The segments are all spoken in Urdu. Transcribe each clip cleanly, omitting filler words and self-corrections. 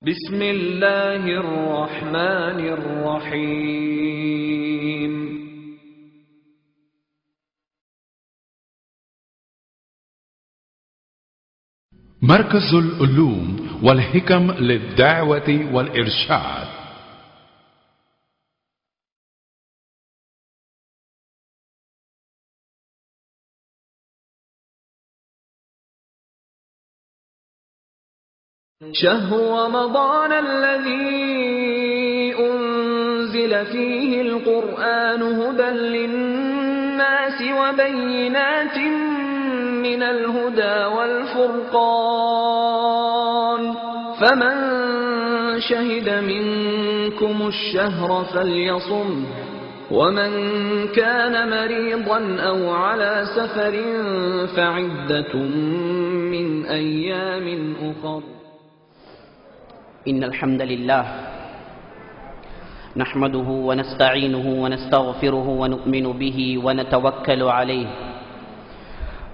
بسم اللہ الرحمن الرحیم۔ مركز العلوم والحكم للدعوة والإرشاد. شهر رمضان الذي أنزل فيه القرآن هدى للناس وبينات من الهدى والفرقان فمن شهد منكم الشهر فليصم ومن كان مريضا أو على سفر فعدة من أيام أخر. إن الحمد لله نحمده ونستعينه ونستغفره ونؤمن به ونتوكل عليه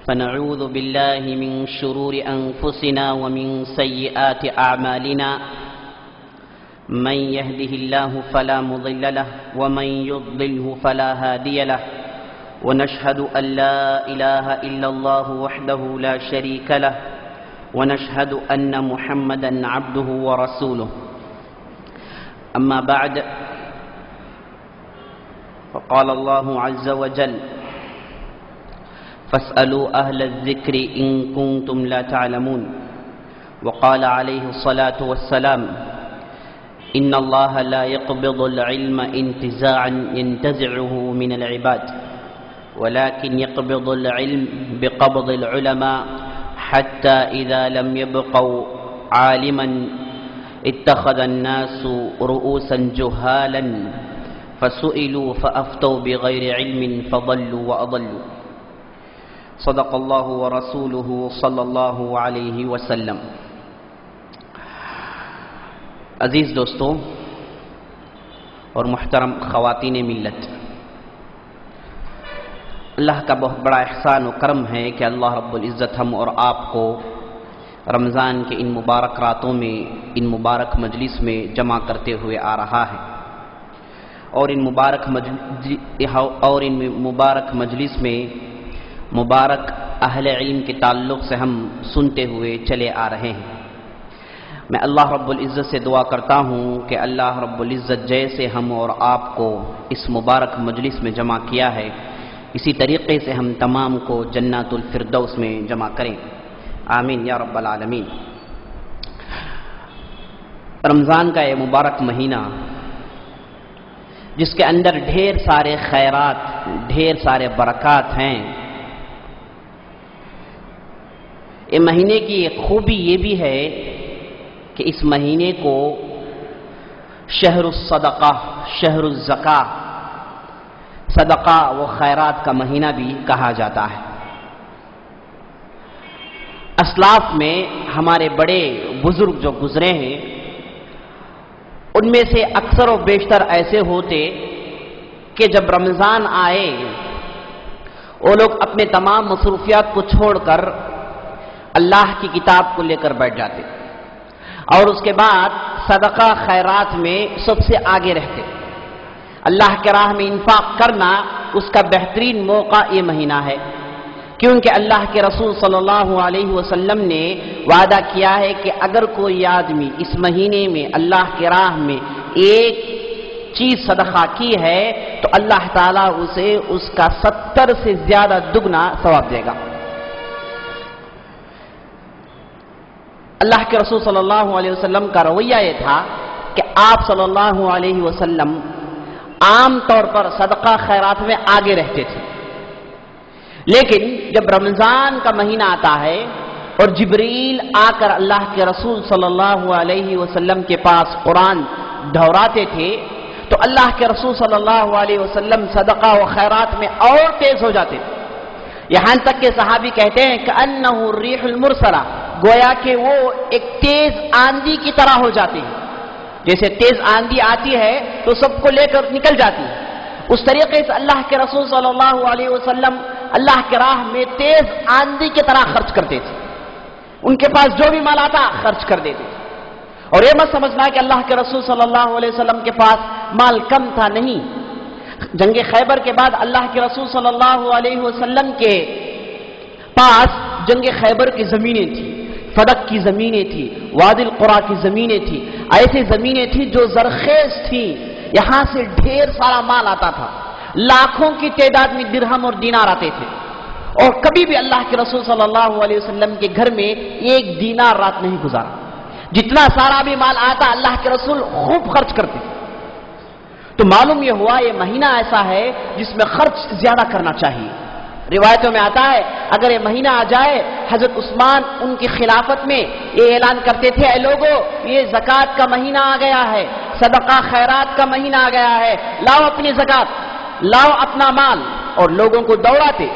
فنعوذ بالله من شرور أنفسنا ومن سيئات أعمالنا من يهده الله فلا مضل له ومن يضلله فلا هادي له ونشهد أن لا إله إلا الله وحده لا شريك له ونشهد أن محمدًا عبده ورسوله. أما بعد فقال الله عز وجل فاسألوا أهل الذكر إن كنتم لا تعلمون. وقال عليه الصلاة والسلام إن الله لا يقبض العلم انتزاعا ينتزعه من العباد ولكن يقبض العلم بقبض العلماء حتى إذا لم يبقوا عالما اتخذ الناس رؤوسا جهالا فسئلوا فأفتوا بغير علم فضلوا وأضلوا. صدق الله ورسوله صلی اللہ علیہ وسلم. عزیز دوستوں اور محترم خواتین ملت، اللہ کا بہت بڑا احسان و کرم ہے کہ اللہ رب العزت ہم اور آپ کو رمضان کے ان مبارک راتوں میں ان مبارک مجلس میں جمع کرتے ہوئے آ رہا ہے، اور ان مبارک مجلس میں مبارک اہل علم کے تعلق سے ہم سنتے ہوئے چلے آ رہے ہیں. میں اللہ رب العزت سے دعا کرتا ہوں کہ اللہ رب العزت جیسے ہم اور آپ کو اس مبارک مجلس میں جمع کیا ہے اسی طریقے سے ہم تمام کو جنات الفردوس میں جمع کریں. آمین یا رب العالمین. رمضان کا یہ مبارک مہینہ جس کے اندر ڈھیر سارے خیرات، ڈھیر سارے برکات ہیں، یہ مہینے کی ایک خوبی یہ بھی ہے کہ اس مہینے کو شہر الصدقہ، شہر الزکاہ، صدقہ و خیرات کا مہینہ بھی کہا جاتا ہے. اسلاف میں ہمارے بڑے بزرگ جو گزرے ہیں ان میں سے اکثر و بیشتر ایسے ہوتے کہ جب رمضان آئے وہ لوگ اپنے تمام مصروفیات کو چھوڑ کر اللہ کی کتاب کو لے کر بیٹھ جاتے اور اس کے بعد صدقہ خیرات میں سب سے آگے رہتے. اللہ کے راہ میں انفاق کرنا اس کا بہترین موقع یہ مہینہ ہے، کیونکہ اللہ کے رسول صلی اللہ علیہ وسلم نے وعدہ کیا ہے کہ اگر کوئی آدمی اس مہینے میں اللہ کے راہ میں ایک چیز صدقہ کی ہے تو اللہ تعالیٰ اسے اس کا 70 سے زیادہ دگنا ثواب دے گا. اللہ کے رسول صلی اللہ علیہ وسلم کا رویہ یہ تھا کہ آپ صلی اللہ علیہ وسلم عام طور پر صدقہ خیرات میں آگے رہتے تھے، لیکن جب رمضان کا مہینہ آتا ہے اور جبریل آ کر اللہ کے رسول صلی اللہ علیہ وسلم کے پاس قرآن دہراتے تھے تو اللہ کے رسول صلی اللہ علیہ وسلم صدقہ و خیرات میں اور تیز ہو جاتے تھے، یہاں تک کہ صحابی کہتے ہیں کہ انہ الریح المرسلہ، گویا کہ وہ ایک تیز آندھی کی طرح ہو جاتے ہیں. جیسے تیز آندھی آتی ہے تو سب کو لے کر نکل جاتی ہے، اس طریقے سے اللہ کے رسول صلی اللہ علیہ وسلم اللہ کے راہ میں تیز آندھی کی طرح خرچ کرتے تھے. ان کے پاس جو بھی مال آتا خرچ کر دیتے تھے. اور یہ مت سمجھنا کہ اللہ کے رسول صلی اللہ علیہ وسلم کے پاس مال کم تھا، نہیں. جنگ خیبر کے بعد اللہ کے رسول صلی اللہ علیہ وسلم کے پاس جنگ خیبر کی زمینیں تھیں، فدق کی زمینیں تھیں، وادی القرا کی زمینیں تھیں، ایسی زمینیں تھیں جو زرخیز تھیں. یہاں سے ڈھیر سارا مال آتا تھا، لاکھوں کی تعداد میں درہم اور دینار آتے تھے. اور کبھی بھی اللہ کے رسول صلی اللہ علیہ وسلم کے گھر میں ایک دینار رات نہیں گزارا. جتنا سارا بھی مال آتا اللہ کے رسول خوب خرچ کرتے. تو معلوم یہ ہوا یہ مہینہ ایسا ہے جس میں خرچ زیادہ کرنا چاہیے. روایتوں میں آتا ہے اگر یہ مہینہ آ جائے، حضرت عثمان ان کی خلافت میں یہ اعلان کرتے تھے، اے لوگو یہ زکوٰۃ کا مہینہ آ گیا ہے، صدقہ خیرات کا مہینہ آ گیا ہے، لاؤ اپنی زکوٰۃ، لاؤ اپنا مال. اور لوگوں کو دوڑاتے،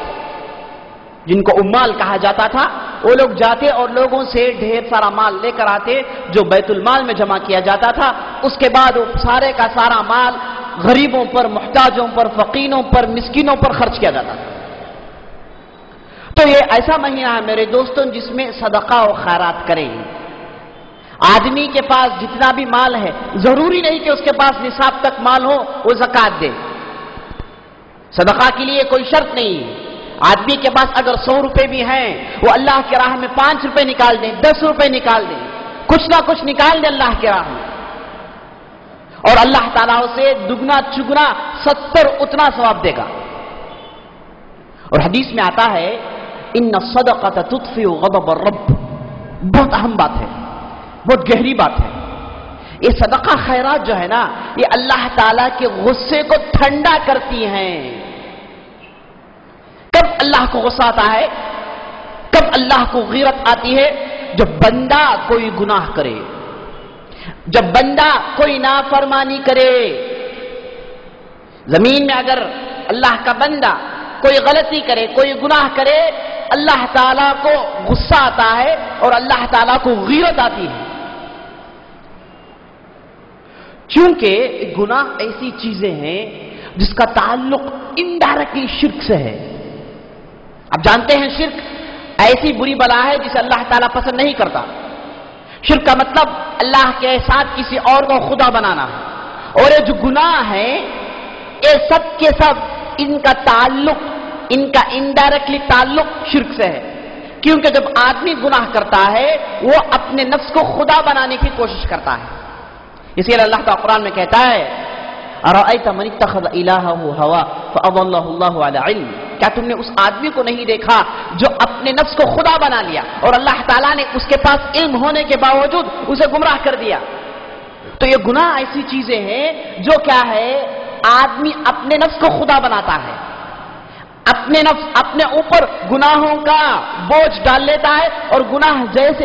جن کو امال کہا جاتا تھا، وہ لوگ جاتے اور لوگوں سے ڈھیر سارا مال لے کر آتے جو بیت المال میں جمع کیا جاتا تھا. اس کے بعد وہ سارے کا سارا مال غریبوں پر، محتاجوں پر، فقیروں پر، مسکینوں پر خرچ کیا جاتا تھا. تو یہ ایسا مہینہ ہے میرے دوستوں جس میں صدقہ و خیرات کریں. آدمی کے پاس جتنا بھی مال ہے، ضروری نہیں کہ اس کے پاس نصاب تک مال ہو وہ زکوٰۃ دے. صدقہ کے لیے کوئی شرط نہیں ہے. آدمی کے پاس اگر 100 روپے بھی ہیں، وہ اللہ کی راہ میں 5 روپے نکال دیں، 10 روپے نکال دیں، کچھ نہ کچھ نکال دیں اللہ کی راہ میں، اور اللہ تعالیٰ اسے دگنا چگنا 70 اتنا ثواب دے گا. اور حدیث میں آتا ہے ان الصدقۃ تطفئ غضب الرب. بہت اہم بات ہے، بہت گہری بات ہے. یہ صدقہ خیرات جو ہے نا، یہ اللہ تعالیٰ کے غصے کو ٹھنڈا کرتی ہیں. کب اللہ کو غصہ آتا ہے، کب اللہ کو غیرت آتی ہے؟ جب بندہ کوئی گناہ کرے، جب بندہ کوئی نافرمانی کرے. زمین میں اگر اللہ کا بندہ کوئی غلطی کرے، کوئی گناہ کرے، اللہ تعالیٰ کو غصہ آتا ہے اور اللہ تعالیٰ کو غیرت آتی ہے. چونکہ گناہ ایسی چیزیں ہیں جس کا تعلق انڈائریکٹلی شرک سے ہے. اب جانتے ہیں شرک ایسی بری بلا ہے جسے اللہ تعالیٰ پسند نہیں کرتا. شرک کا مطلب اللہ کے ساتھ کسی اور کو خدا بنانا ہے. اور یہ جو گناہ ہے یہ سب کے سب ان کا تعلق، ان کا انڈائریکٹلی تعلق شرک سے ہے. کیونکہ جب آدمی گناہ کرتا ہے وہ اپنے نفس کو خدا بنانے کی کوشش کرتا ہے. اسی لیے اللہ تعالیٰ قرآن میں کہتا ہے ارأیت من اتخذ الہہ ہوا فاضلہ اللہ علی علم. کیا تم نے اس آدمی کو نہیں دیکھا جو اپنے نفس کو خدا بنا لیا اور اللہ تعالیٰ نے اس کے پاس علم ہونے کے باوجود اسے گمراہ کر دیا. تو یہ گناہ ایسی چیزیں ہیں جو کیا ہے، آدمی اپنے نفس کو خدا بناتا ہے، اپنے نفس اپنے اوپر گناہوں کا بوجھ ڈال لیتا ہے، اور گناہ جیسے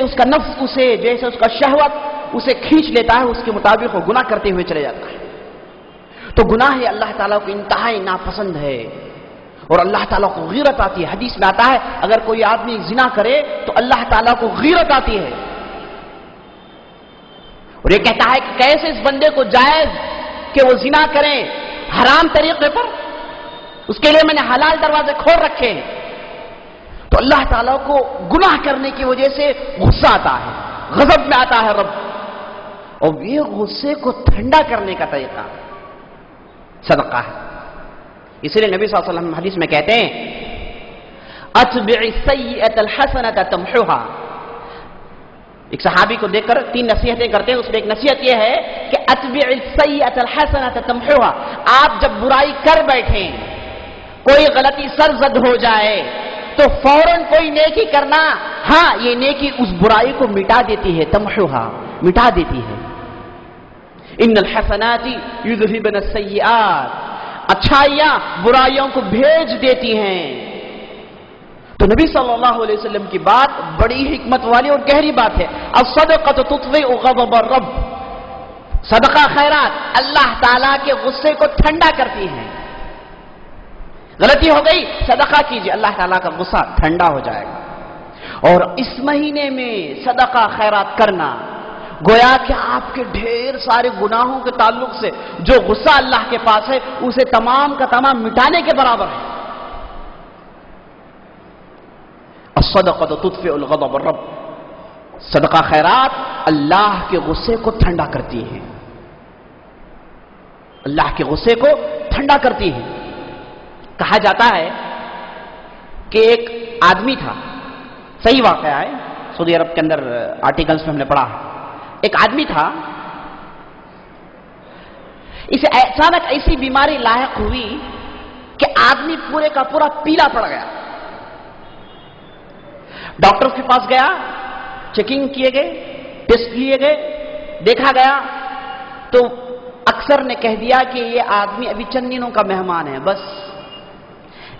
اس کا نفس جیسے اس کا شہوت اسے کھینچ لیتا ہے، اس کے مطابق وہ گناہ کرتے ہوئے چلے جاتا ہے. تو گناہ یہ اللہ تعالیٰ کو انتہائی ناپسند ہے اور اللہ تعالیٰ کو غیرت آتی ہے. حدیث میں آتا ہے اگر کوئی آدمی زنا کرے تو اللہ تعالیٰ کو غیرت آتی ہے، اور یہ کہتا ہے کہ کیسے اس بندے کو جائز کہ وہ زنا کریں حرام طریقے پر، اس کے لیے میں نے حلال دروازے کھول رکھے ہیں. تو اللہ تعالیٰ کو گناہ کرنے کی وجہ سے غصہ آتا ہے، غضب میں آتا ہے رب. اور یہ غصے کو ٹھنڈا کرنے کا طریقہ صدقہ ہے. اس لیے نبی صلی اللہ علیہ وسلم حدیث میں کہتے ہیں اتبع السیئۃ الحسنۃ تمحوها. ایک صحابی کو دیکھ کر 3 نصیحتیں کرتے ہیں، اس میں ایک نصیحت یہ ہے کہ اتبع السیئۃ الحسنۃ تمحوها. آپ جب برائی کر بیٹھیں، کوئی غلطی سرزد ہو جائے تو فوراً کوئی نیکی کرنا. ہاں یہ نیکی اس برائی کو مٹا دیتی ہے، تمحوها مٹا دیتی ہے. ان الحسنات یذهبن السیئات. اچھائیاں برائیوں کو بھیج دیتی ہیں. تو نبی صلی اللہ علیہ وسلم کی بات بڑی حکمت والی اور گہری بات ہے. الصدقۃ تطفئ غضب الرب. صدقہ خیرات اللہ تعالیٰ کے غصے کو ٹھنڈا کرتی ہیں. غلطی ہو گئی صدقہ کیجیے، اللہ تعالیٰ کا غصہ ٹھنڈا ہو جائے گا. اور اس مہینے میں صدقہ خیرات کرنا گویا کہ آپ کے ڈھیر سارے گناہوں کے تعلق سے جو غصہ اللہ کے پاس ہے اسے تمام کا تمام مٹانے کے برابر ہے. الصدقۃ تطفئ الغضب الرب. صدقہ خیرات اللہ کے غصے کو ٹھنڈا کرتی ہیں، اللہ کے غصے کو ٹھنڈا کرتی ہیں۔ کہا جاتا ہے کہ ایک آدمی تھا، صحیح واقعہ ہے، سعودی عرب کے اندر آرٹیکلز میں ہم نے پڑھا، ایک آدمی تھا، اسے اچانک ایسی بیماری لاحق ہوئی کہ آدمی پورے کا پورا پیلا پڑ گیا۔ ڈاکٹر کے پاس گیا، چیکنگ کیے گئے، ٹیسٹ لیے گئے، دیکھا گیا تو اکثر نے کہہ دیا کہ یہ آدمی ابھی چند دنوں کا مہمان ہے، بس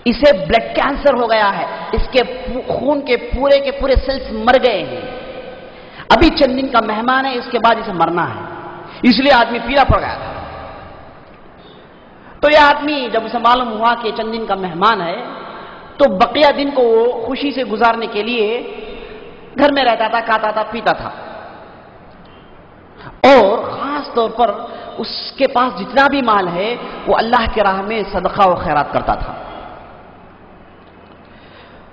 اسے بلڈ کینسر ہو گیا ہے، اس کے خون کے پورے سیلز مر گئے ہیں، ابھی چند دن کا مہمان ہے، اس کے بعد اسے مرنا ہے، اس لیے آدمی پیلا پڑ گیا تھا۔ تو یہ آدمی جب اسے معلوم ہوا کہ چند دن کا مہمان ہے تو بقیہ دن کو وہ خوشی سے گزارنے کے لیے گھر میں رہتا تھا، کھاتا تھا، پیتا تھا، اور خاص طور پر اس کے پاس جتنا بھی مال ہے وہ اللہ کے راہ میں صدقہ و خیرات کرتا تھا۔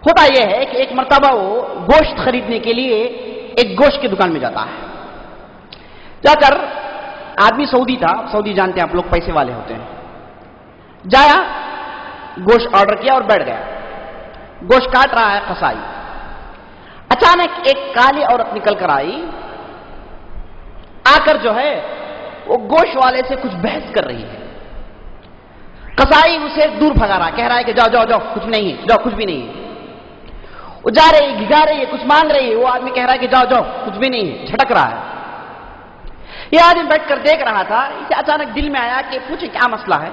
ہوتا یہ ہے کہ ایک مرتبہ وہ گوشت خریدنے کے لیے ایک گوشت کی دکان میں جاتا ہے، جا کر آدمی سعودی تھا، سعودی جانتے ہیں آپ لوگ پیسے والے ہوتے ہیں، جایا گوشت آرڈر کیا اور بیٹھ گیا، گوشت کاٹ رہا ہے قصائی، اچانک ایک کالی عورت نکل کر آئی، آ کر جو ہے وہ گوشت والے سے کچھ بحث کر رہی ہے، قصائی اسے دور بھگا رہا، کہہ رہا ہے کہ جاؤ جاؤ جاؤ، کچھ نہیں ہے، جاؤ، کچھ بھی نہیں ہے، وہ جا رہی ہے، گھگا رہی ہے، کچھ مانگ رہی ہے، وہ آدمی کہہ رہا ہے کہ جاؤ جاؤ، کچھ بھی نہیں ہے، جھٹک رہا ہے۔ یہ آدمی بیٹھ کر دیکھ رہا تھا، اسے اچانک دل میں آیا کہ پوچھے کیا مسئلہ ہے،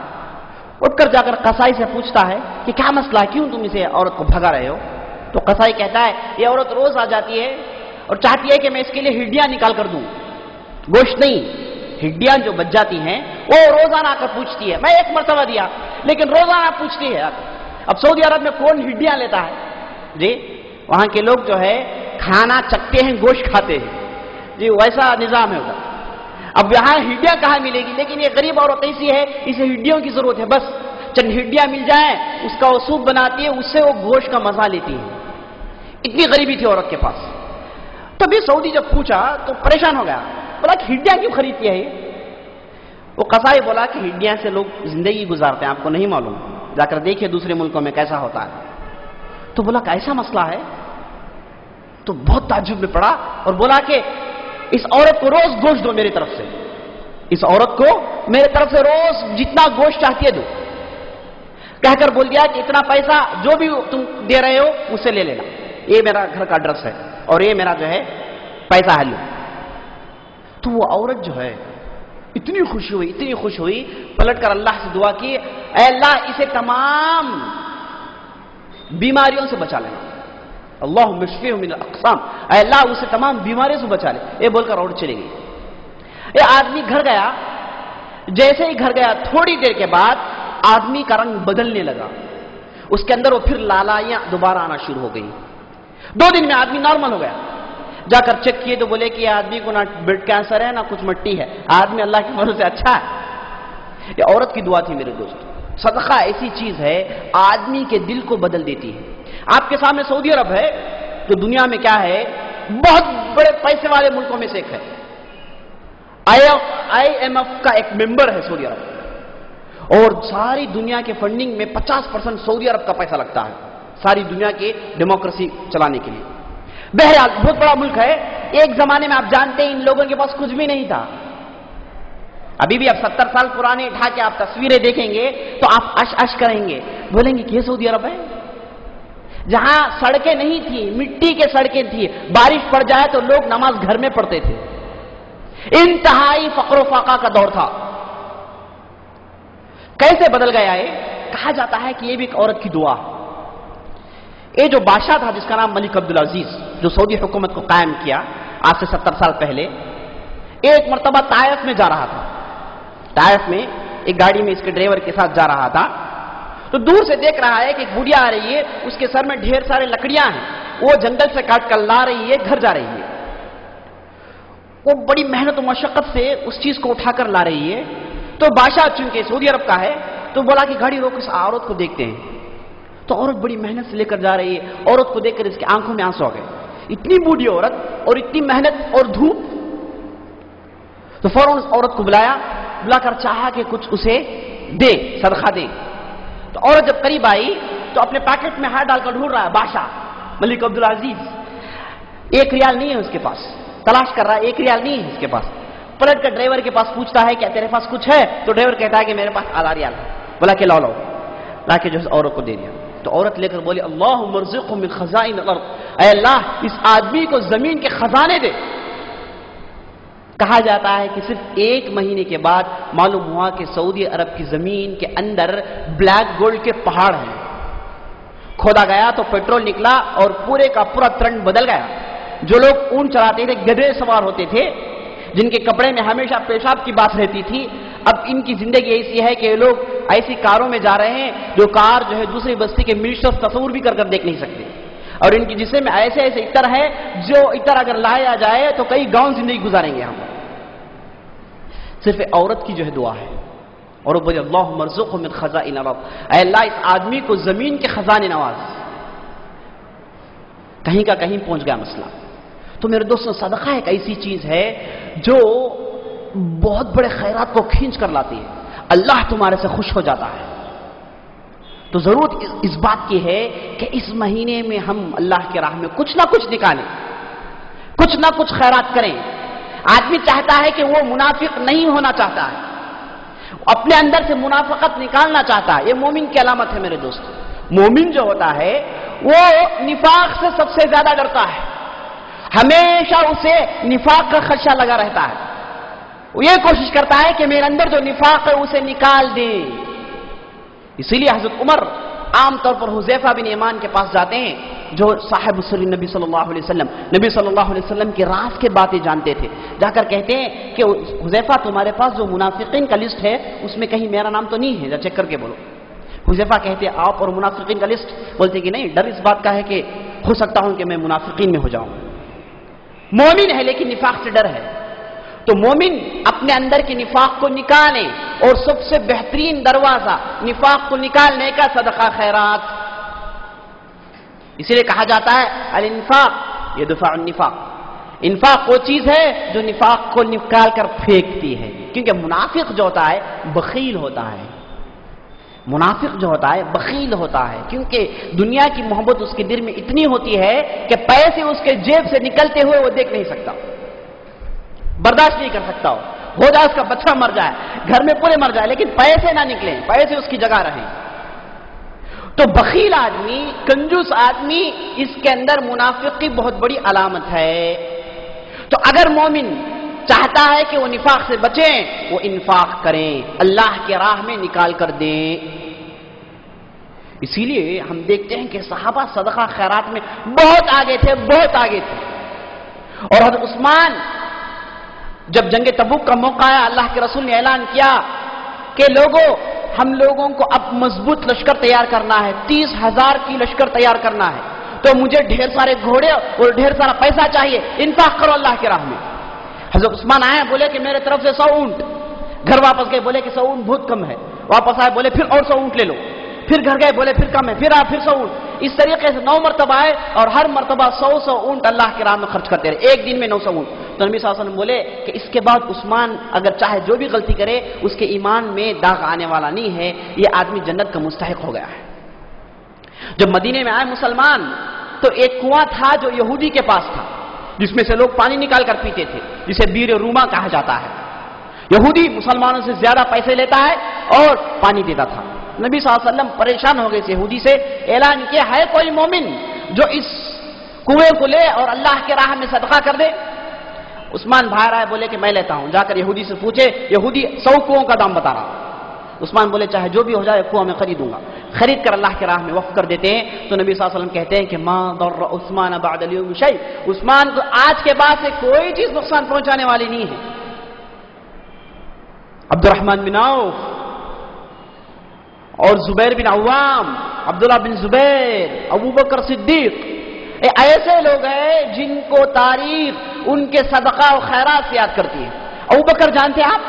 اٹھ کر جا کر قصائی سے پوچھتا ہے کہ کیا مسئلہ ہے، کیوں تم اسے عورت کو بھگا رہے ہو؟ تو قصائی کہتا ہے یہ عورت روز آ جاتی ہے اور چاہتی ہے کہ میں اس کے لیے ہڈیاں نکال کر دوں، گوشت نہیں، ہڈیاں جو بچ جاتی ہیں وہ روزانہ آ کر پوچھتی ہے، میں ایک مرتبہ دیا لیکن روزانہ پوچھتی ہے۔ اب سعودی عرب میں کون ہڈیاں لیتا ہے جی؟ وہاں کے لوگ جو ہے کھانا چکتے ہیں، گوشت کھاتے ہیں جی، ویسا نظام ہے ادھر۔ اب یہاں ہڈیاں کہاں ملے گی؟ لیکن یہ غریب عورت ایسی ہے، اسے ہڈیوں کی ضرورت ہے، بس چند ہڈیاں مل جائیں، اس کا وہ سوپ بناتی ہے، اس سے وہ گوشت کا مزہ لیتی ہے، اتنی غریبی تھی عورت کے پاس۔ تو بھی سعودی جب پوچھا تو پریشان ہو گیا، بولا کہ ہڈیاں کیوں خریدتی ہے؟ وہ قصائی بولا کہ ہڈیاں سے لوگ زندگی گزارتے ہیں، آپ کو نہیں معلوم، جا کر دیکھیے دوسرے ملکوں میں کیسا ہوتا ہے۔ تو بولا کہ ایسا مسئلہ ہے؟ تو بہت تعجب میں پڑا اور بولا کہ اس عورت کو روز گوشت دو میری طرف سے، اس عورت کو میرے طرف سے روز جتنا گوشت چاہتی ہے دو، کہہ کر بول دیا کہ اتنا پیسہ جو بھی تم دے رہے ہو مجھ سے لے لینا، یہ میرا گھر کا ایڈریس ہے اور یہ میرا جو ہے پیسہ ہے، لو۔ تو وہ عورت جو ہے اتنی خوش ہوئی، پلٹ کر اللہ سے دعا کی، اے اللہ اسے تمام بیماریوں سے بچا لینا، اللہم اشفیہ من الاقسام، اے اللہ اسے تمام بیماریوں سے بچا لے، یہ بول کر عورت چلی گئی۔ یہ آدمی گھر گیا، جیسے ہی گھر گیا تھوڑی دیر کے بعد آدمی کا رنگ بدلنے لگا، اس کے اندر وہ پھر لالائیاں دوبارہ آنا شروع ہو گئی، 2 دن میں آدمی نارمل ہو گیا۔ جا کر چیک کیے تو بولے کہ یہ آدمی کو نہ بلڈ کینسر ہے نہ کچھ مٹی ہے، آدمی اللہ کی فضل سے اچھا ہے۔ یہ عورت کی دعا تھی میرے دوست۔ صدقہ ایسی چیز ہے آدمی کے دل کو بدل دیتی ہے۔ آپ کے سامنے سعودی عرب ہے جو دنیا میں کیا ہے، بہت بڑے پیسے والے ملکوں میں سے ایک ہے، IMF کا ایک ممبر ہے سعودی عرب، اور ساری دنیا کے فنڈنگ میں 50% سعودی عرب کا پیسہ لگتا ہے، ساری دنیا کی ڈیموکریسی چلانے کے لیے۔ بہرحال بہت بڑا ملک ہے۔ ایک زمانے میں آپ جانتے ہیں ان لوگوں کے پاس کچھ بھی نہیں تھا، ابھی بھی اب 70 سال پرانے اٹھا کے آپ تصویریں دیکھیں گے تو آپ اش کریں گے، بولیں گے کہ یہ سعودی عرب ہے جہاں سڑکیں نہیں تھی، مٹی کے سڑکیں تھی، بارش پڑ جائے تو لوگ نماز گھر میں پڑھتے تھے، انتہائی فقر و فاقہ کا دور تھا۔ کیسے بدل گیا ہے؟ کہا جاتا ہے کہ یہ بھی ایک عورت کی دعا۔ یہ جو بادشاہ تھا جس کا نام ملک عبدالعزیز، جو سعودی حکومت کو قائم کیا آج سے 70 سال پہلے، ایک مرتبہ طائف میں جا رہا تھا، طائف میں ایک گاڑی میں اس کے ڈرائیور کے ساتھ جا رہا تھا، تو دور سے دیکھ رہا ہے کہ ایک بڑھیا آ رہی ہے، اس کے سر میں ڈھیر سارے لکڑیاں ہیں، وہ جنگل سے کاٹ کر لا رہی ہے، گھر جا رہی ہے، وہ بڑی محنت و مشقت سے اس چیز کو اٹھا کر لا رہی ہے۔ تو بادشاہ چونکہ سعودی عرب کا ہے تو بولا کہ گاڑی روک، اس عورت کو دیکھتے ہیں۔ تو عورت بڑی محنت سے لے کر جا رہی ہے، عورت کو دیکھ کر اس کی آنکھوں میں آنسو آ گئے، اتنی بوڑھی عورت اور اتنی محنت اور دھوپ. تو فوراً اس عورت کو بلا کر چاہا کہ کچھ اسے دے، صدقہ دے. تو عورت جب قریب آئی تو اپنے پیکٹ میں ہاتھ ڈال کر ڈھونڈ رہا ہے بادشاہ ملک عبدالعزیز. 1 ریال نہیں ہے اس کے پاس، تلاش کر رہا ہے، 1 ریال نہیں ہے اس کے پاس. پلٹ کر ڈرائیور کے پاس پوچھتا ہے کیا تیرے پاس کچھ ہے؟ تو ڈرائیور کہتا ہے کہ میرے پاس آدھا ریال ہے. بولا کہ لاؤ لا کے جو ہے عورت کو دے دیا. تو عورت لے کر بولی اللہم ارزقہ من خزائن الارض، اے اللہ اس آدمی کو زمین کے خزانے دے. کہا جاتا ہے کہ صرف 1 مہینے کے بعد معلوم ہوا کہ سعودی عرب کی زمین کے اندر بلیک گولڈ کے پہاڑ ہیں. کھودا گیا تو پیٹرول نکلا اور پورے کا پورا ٹرینڈ بدل گیا. جو لوگ اونٹ چلاتے تھے، گدھے سوار ہوتے تھے، جن کے کپڑے میں ہمیشہ پیشاب کی بات رہتی تھی، اب ان کی زندگی ایسی ہے کہ یہ لوگ ایسی کاروں میں جا رہے ہیں جو کار جو ہے دوسری بستی کے منسٹر تصور بھی کر دیکھ نہیں سکتے. اور ان کی جسم میں ایسے عطر ہے جو عطر اگر لایا جائے تو کئی گاؤں زندگی گزاریں گے ہم. صرف عورت کی جو ہے دعا ہے. اور وہ بولے اللہم ارزقہ من خزائن الارض، اے اللہ اس آدمی کو زمین کے خزانے نواز. کہیں کا کہیں پہنچ گیا مسئلہ. تو میرے دوستوں، صدقہ ایک ایسی چیز ہے جو بہت بڑے خیرات کو کھینچ کر لاتی ہے. اللہ تمہارے سے خوش ہو جاتا ہے. تو ضرورت اس بات کی ہے کہ اس مہینے میں ہم اللہ کی راہ میں کچھ نہ کچھ نکالیں، کچھ نہ کچھ خیرات کریں. آدمی چاہتا ہے کہ وہ منافق نہیں ہونا چاہتا ہے، اپنے اندر سے منافقت نکالنا چاہتا ہے. یہ مومن کی علامت ہے میرے دوست. مومن جو ہوتا ہے وہ نفاق سے سب سے زیادہ ڈرتا ہے. ہمیشہ اسے نفاق کا خدشہ لگا رہتا ہے. وہ یہ کوشش کرتا ہے کہ میرے اندر جو نفاق ہے اسے نکال دے. اسی لیے حضرت عمر عام طور پر حذیفہ بن یمان کے پاس جاتے ہیں جو صاحب سر نبی صلی اللہ علیہ وسلم، نبی صلی اللہ علیہ وسلم کے راز کے باتیں جانتے تھے. جا کر کہتے ہیں کہ حذیفہ تمہارے پاس جو منافقین کا لسٹ ہے اس میں کہیں میرا نام تو نہیں ہے، چیک کر کے بولو. حذیفہ کہتے ہیں آپ اور منافقین کا لسٹ؟ بولتے کہ نہیں، ڈر اس بات کا ہے کہ ہو سکتا ہوں کہ میں منافقین میں ہو جاؤں. مومن ہے لیکن نفاق سے ڈر ہے. تو مومن اپنے اندر کے نفاق کو نکالے، اور سب سے بہترین دروازہ نفاق کو نکالنے کا صدقہ خیرات. اسی لیے کہا جاتا ہے الانفاق یدفع النفاق. انفاق وہ چیز ہے جو نفاق کو نکال کر پھینکتی ہے. کیونکہ منافق جو ہوتا ہے بخیل ہوتا ہے. منافق جو ہوتا ہے بخیل ہوتا ہے، کیونکہ دنیا کی محبت اس کے دل میں اتنی ہوتی ہے کہ پیسے اس کے جیب سے نکلتے ہوئے وہ دیکھ نہیں سکتا، برداشت نہیں کر سکتا. ہو جائے اس کا بچہ مر جائے، گھر میں پورے مر جائے، لیکن پیسے نہ نکلیں، پیسے اس کی جگہ رہیں. تو بخیل آدمی، کنجوس آدمی، اس کے اندر منافق کی بہت بڑی علامت ہے. تو اگر مومن چاہتا ہے کہ وہ نفاق سے بچیں، وہ انفاق کریں، اللہ کے راہ میں نکال کر دیں. اسی لیے ہم دیکھتے ہیں کہ صحابہ صدقہ خیرات میں بہت آگے تھے، بہت آگے تھے. اور حضرت عثمان جب جنگ تبوک کا موقع آیا، اللہ کے رسول نے اعلان کیا کہ ہم لوگوں کو اب مضبوط لشکر تیار کرنا ہے، 30,000 کی لشکر تیار کرنا ہے، تو مجھے ڈھیر سارے گھوڑے اور ڈھیر سارا پیسہ چاہیے، انفاق کرو اللہ کی راہ میں. حضرت عثمان آئے، بولے کہ میرے طرف سے 100 اونٹ. گھر واپس گئے، بولے کہ 100 اونٹ بہت کم ہے. واپس آئے، بولے پھر اور 100 اونٹ لے لو. پھر گھر گئے، بولے پھر کم ہے. پھر آئے، پھر 100 اونٹ. اس طریقے سے 9 مرتبہ آئے اور ہر مرتبہ 100 اونٹ اللہ کی راہ میں خرچ کرتے رہے. ایک دن میں 900 اونٹ. تو نبی صلی اللہ علیہ وسلم بولے کہ اس کے بعد عثمان اگر چاہے جو بھی غلطی کرے اس کے ایمان میں داغ آنے والا نہیں ہے، یہ آدمی جنت کا مستحق ہو گیا ہے. جب مدینے میں آئے مسلمان تو ایک کنواں تھا جو یہودی کے پاس تھا، جس میں سے لوگ پانی نکال کر پیتے تھے، جسے بیر روما کہا جاتا ہے. یہودی مسلمانوں سے زیادہ پیسے لیتا ہے اور پانی دیتا تھا. نبی صلی اللہ علیہ وسلم پریشان ہو گئے اس یہودی سے. اعلان کیا ہے کوئی مومن جو اس کنویں کو لے اور اللہ کے راہ میں صدقہ کر دے. عثمان باہر آئے، بولے کہ میں لیتا ہوں. جا کر یہودی سے پوچھے، یہودی 100 کنووں کا دام بتا رہا. عثمان بولے چاہے جو بھی ہو جائے کنواں میں خریدوں گا. خرید کر اللہ کے راہ میں وقف کر دیتے ہیں. تو نبی صلی اللہ علیہ وسلم کہتے ہیں کہ ما ضر عثمان بعد اليوم شيء. عثمان کو آج کے بعد سے کوئی چیز نقصان پہنچانے والی نہیں ہے. عبد الرحمن بن عوف اور زبیر بن عوام، عبداللہ بن زبیر، ابو بکر صدیق، ایسے لوگ ہیں جن کو تاریخ ان کے صدقہ و خیرات سے یاد کرتی ہے. ابو بکر جانتے ہیں آپ؟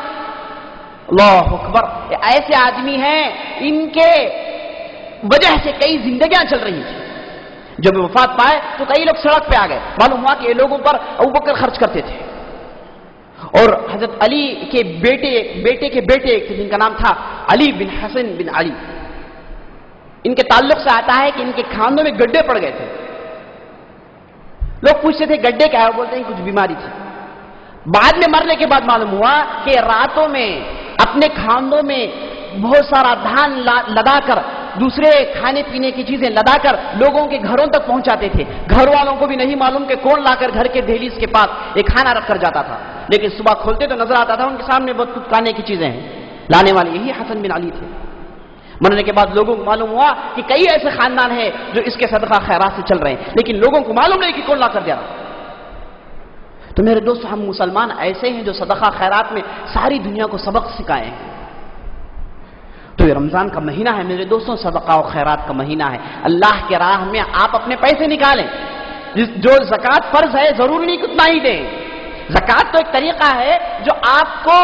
اللہ اکبر. ایسے آدمی ہیں ان کے وجہ سے کئی زندگیاں چل رہی تھیں. جب وفات پائے تو کئی لوگ سڑک پہ آ گئے، معلوم ہوا کہ یہ لوگوں پر ابوبکر خرچ کرتے تھے. اور حضرت علی کے بیٹے کے بیٹے جن کا نام تھا علی بن حسن بن علی، ان کے تعلق سے آتا ہے کہ ان کے کھانوں میں گڈھے پڑ گئے تھے. لوگ پوچھتے تھے گڈھے کیا ہے، وہ بولتے ہیں کچھ بیماری تھی. بعد میں مرنے کے بعد معلوم ہوا کہ راتوں میں اپنے کھانوں میں بہت سارا دھان لدا کر، دوسرے کھانے پینے کی چیزیں لدا کر لوگوں کے گھروں تک پہنچاتے تھے. گھر والوں کو بھی نہیں معلوم کہ کون لا کر گھر کے دہلیز کے پاس ایک کھانا رکھ کر جاتا تھا، لیکن صبح کھولتے تو نظر آتا تھا ان کے سامنے بہت کچھ کھانے کی چیزیں ہیں. لانے والے یہی حسن بن علی تھے. مرنے کے بعد لوگوں کو معلوم ہوا کہ کئی ایسے خاندان ہیں جو اس کے صدقہ خیرات سے چل رہے ہیں، لیکن لوگوں کو معلوم نہیں کہ کون لا کر دیا رہا. تو میرے دوست، ہم مسلمان ایسے ہیں جو صدقہ خیرات میں ساری دنیا کو سبق سکھائے ہیں. تو یہ رمضان کا مہینہ ہے میرے دوستوں، صدقہ و خیرات کا مہینہ ہے. اللہ کے راہ میں آپ اپنے پیسے نکالیں. جو زکوٰۃ فرض ہے ضروری نہیں کتنا ہی دیں. زکوٰۃ تو ایک طریقہ ہے جو آپ کو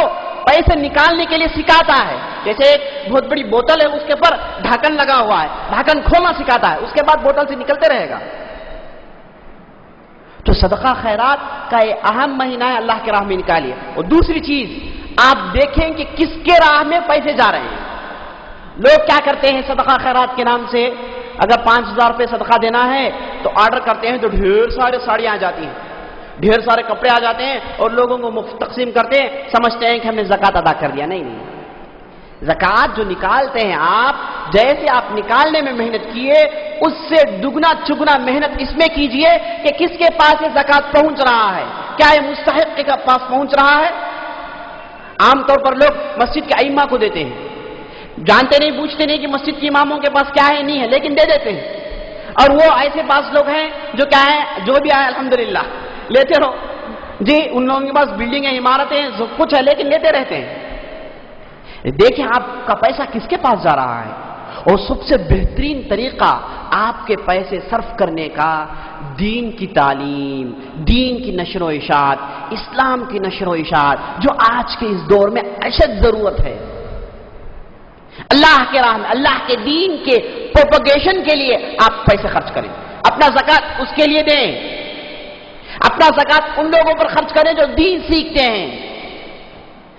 پیسے نکالنے کے لیے سکھاتا ہے. جیسے ایک بہت بڑی بوتل ہے، اس کے اوپر ڈھکن لگا ہوا ہے، ڈھکن کھولنا سکھاتا ہے، اس کے بعد بوتل سے نکلتے رہے گا. تو صدقہ خیرات کا یہ اہم مہینہ ہے، اللہ کے راہ میں نکالیے. اور دوسری چیز آپ دیکھیں کہ کس کے راہ میں پیسے جا رہے ہیں. لوگ کیا کرتے ہیں صدقہ خیرات کے نام سے، اگر 5,000 روپے صدقہ دینا ہے تو آرڈر کرتے ہیں تو ڈھیر سارے ساڑیاں آ جاتی ہیں، ڈھیر سارے کپڑے آ جاتے ہیں اور لوگوں کو مفت تقسیم کرتے ہیں، سمجھتے ہیں کہ ہم نے زکوٰۃ ادا کر دیا. نہیں، زکوٰۃ جو نکالتے ہیں آپ، جیسے آپ نکالنے میں محنت کیے اس سے دگنا چگنا محنت اس میں کیجئے کہ کس کے پاس یہ زکوٰۃ پہنچ رہا ہے. کیا یہ مستحق کے پاس پہنچ رہا ہے؟ عام طور پر لوگ مسجد کے ائمہ کو دیتے ہیں، جانتے نہیں پوچھتے نہیں کہ مسجد کے اماموں کے پاس کیا ہے نہیں ہے، لیکن دے دیتے ہیں. اور وہ ایسے بعض لوگ ہیں جو کیا ہے، جو بھی آئے الحمدللہ لیتے رہو جی. ان لوگوں کے پاس بلڈنگیں، عمارتیں سب کچھ ہے، لیکن لیتے رہتے ہیں. دیکھیں آپ کا پیسہ کس کے پاس جا رہا ہے. اور سب سے بہترین طریقہ آپ کے پیسے صرف کرنے کا دین کی تعلیم، دین کی نشر و اشاعت، اسلام کی نشر و اشاعت، جو آج کے اس دور میں اشد ضرورت ہے. اللہ کے راہ میں، اللہ کے دین کے پروپیگیشن کے لیے آپ پیسے خرچ کریں. اپنا زکوٰۃ اس کے لیے دیں. اپنا زکوٰۃ ان لوگوں پر خرچ کریں جو دین سیکھتے ہیں.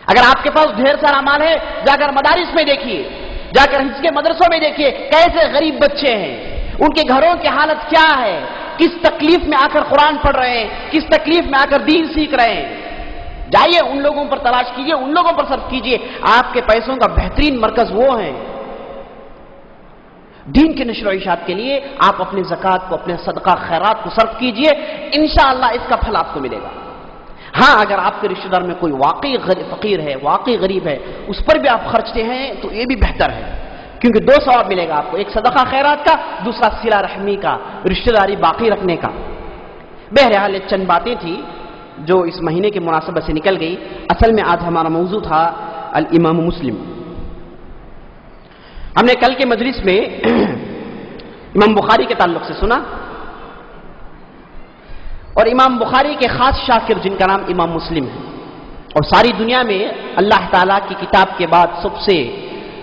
اگر آپ کے پاس ڈھیر سارا مال ہے، جا کر مدارس میں دیکھیے، جا کر حفظ کے مدرسوں میں دیکھیے کیسے غریب بچے ہیں، ان کے گھروں کی حالت کیا ہے، کس تکلیف میں آ کر قرآن پڑھ رہے ہیں، کس تکلیف میں آ کر دین سیکھ رہے ہیں. جائیے ان لوگوں پر تلاش کیجئے، ان لوگوں پر صرف کیجئے. آپ کے پیسوں کا بہترین مرکز وہ ہیں. دین کے نشر و اشاعت کے لیے آپ اپنے زکوٰۃ کو، اپنے صدقہ خیرات کو صرف کیجئے، انشاءاللہ اس کا پھل آپ کو ملے گا. ہاں، اگر آپ کے رشتہ دار میں کوئی واقعی فقیر ہے، واقعی غریب ہے، اس پر بھی آپ خرچتے ہیں تو یہ بھی بہتر ہے، کیونکہ 2 ثواب ملے گا آپ کو، ایک صدقہ خیرات کا، دوسرا صلہ رحمی کا، رشتہ داری باقی رکھنے کا. بہرحال یہ چند باتیں تھی جو اس مہینے کی مناسبت سے نکل گئی. اصل میں آج ہمارا موضوع تھا الامام مسلم. ہم نے کل کے مجلس میں امام بخاری کے تعلق سے سنا، اور امام بخاری کے خاص شاکر جن کا نام امام مسلم ہے. اور ساری دنیا میں اللہ تعالیٰ کی کتاب کے بعد سب سے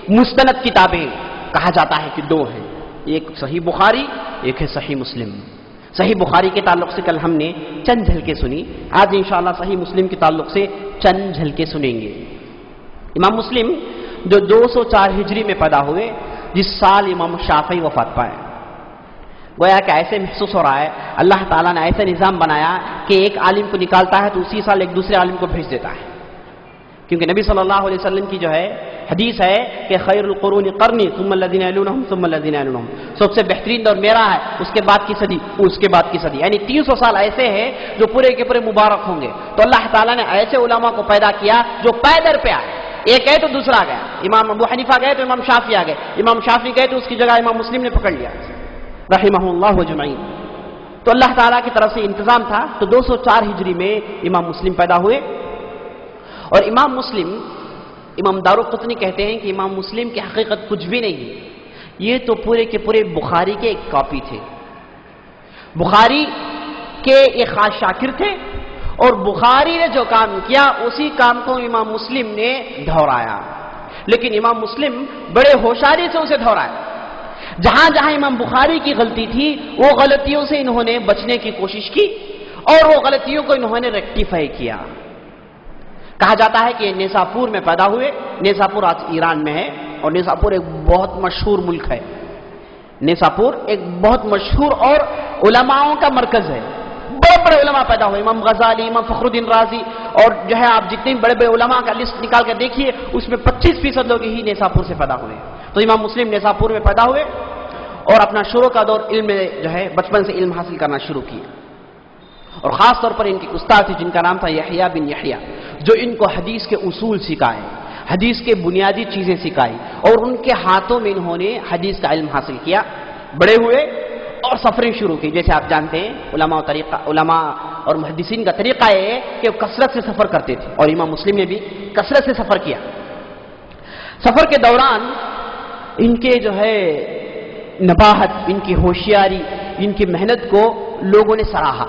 مستند کتابیں کہا جاتا ہے کہ 2 ہیں، ایک صحیح بخاری، ایک ہے صحیح مسلم. صحیح بخاری کے تعلق سے کل ہم نے چند جھلکے سنی، آج انشاءاللہ صحیح مسلم کے تعلق سے چند جھلکے سنیں گے. امام مسلم جو 204 ہجری میں پیدا ہوئے، جس سال امام شافعی وفات پائے. گویا کہ ایسے محسوس ہو رہا ہے اللہ تعالیٰ نے ایسا نظام بنایا کہ ایک عالم کو نکالتا ہے تو اسی سال ایک دوسرے عالم کو بھیج دیتا ہے. کیونکہ نبی صلی اللہ علیہ وسلم کی جو ہے حدیث ہے کہ خیر القرون قرنی ثم الذین یلونہم ثم الذین یلونہم، سب سے بہترین دور میرا ہے، اس کے بعد کی صدی، اس کے بعد کی صدی. یعنی 300 سال ایسے ہیں جو پورے کے پورے مبارک ہوں گے. تو اللہ تعالیٰ نے ایسے علماء کو پیدا کیا جو پیدر پہ آئے. ایک گئے تو دوسرا گیا. امام ابو حنیفہ گئے تو امام شافعی آ گئے، امام شافعی گئے تو اس کی جگہ امام مسلم نے پکڑ لیا رحمہ اللہ اجمعین. تو اللہ تعالیٰ کی طرف سے انتظام تھا. تو 204 ہجری میں امام مسلم پیدا ہوئے. اور امام مسلم، امام دارقطنی کہتے ہیں کہ امام مسلم کی حقیقت کچھ بھی نہیں ہے، یہ تو پورے کے پورے بخاری کے ایک کاپی تھے. بخاری کے ایک خاص شاکر تھے، اور بخاری نے جو کام کیا اسی کام کو امام مسلم نے دہرایا. لیکن امام مسلم بڑے ہوشیاری سے اسے دہرایا. جہاں جہاں امام بخاری کی غلطی تھی وہ غلطیوں سے انہوں نے بچنے کی کوشش کی اور وہ غلطیوں کو انہوں نے ریکٹیفائی کیا۔ کہا جاتا ہے کہ نیساپور میں پیدا ہوئے۔ نیساپور آج ایران میں ہے اور نیساپور ایک بہت مشہور ملک ہے۔ نیساپور ایک بہت مشہور اور علماؤں کا مرکز ہے۔ بڑے بڑے علماء پیدا ہوئے، امام غزالی، امام فخر الدین رازی، اور جو ہے آپ جتنے بڑے بڑے علماء کا لسٹ نکال کر دیکھیے اس میں 25% لوگ ہی نیساپور سے پیدا ہوئے۔ تو امام مسلم نیساپور میں پیدا ہوئے اور اپنا شروع کا دور علم میں جو ہے بچپن سے علم حاصل کرنا شروع کیا، اور خاص طور پر ان کے استاد تھے جن کا نام تھا یحییٰ بن یحییٰ، جو ان کو حدیث کے اصول سکھائے، حدیث کے بنیادی چیزیں سکھائی، اور ان کے ہاتھوں میں انہوں نے حدیث کا علم حاصل کیا، بڑے ہوئے اور سفریں شروع کی۔ جیسے آپ جانتے ہیں علماء اور محدثین کا طریقہ یہ ہے کہ وہ کثرت سے سفر کرتے تھے، اور امام مسلم نے بھی کثرت سے سفر کیا۔ سفر کے دوران ان کے جو ہے نباہت، ان کی ہوشیاری، ان کی محنت کو لوگوں نے سراہا۔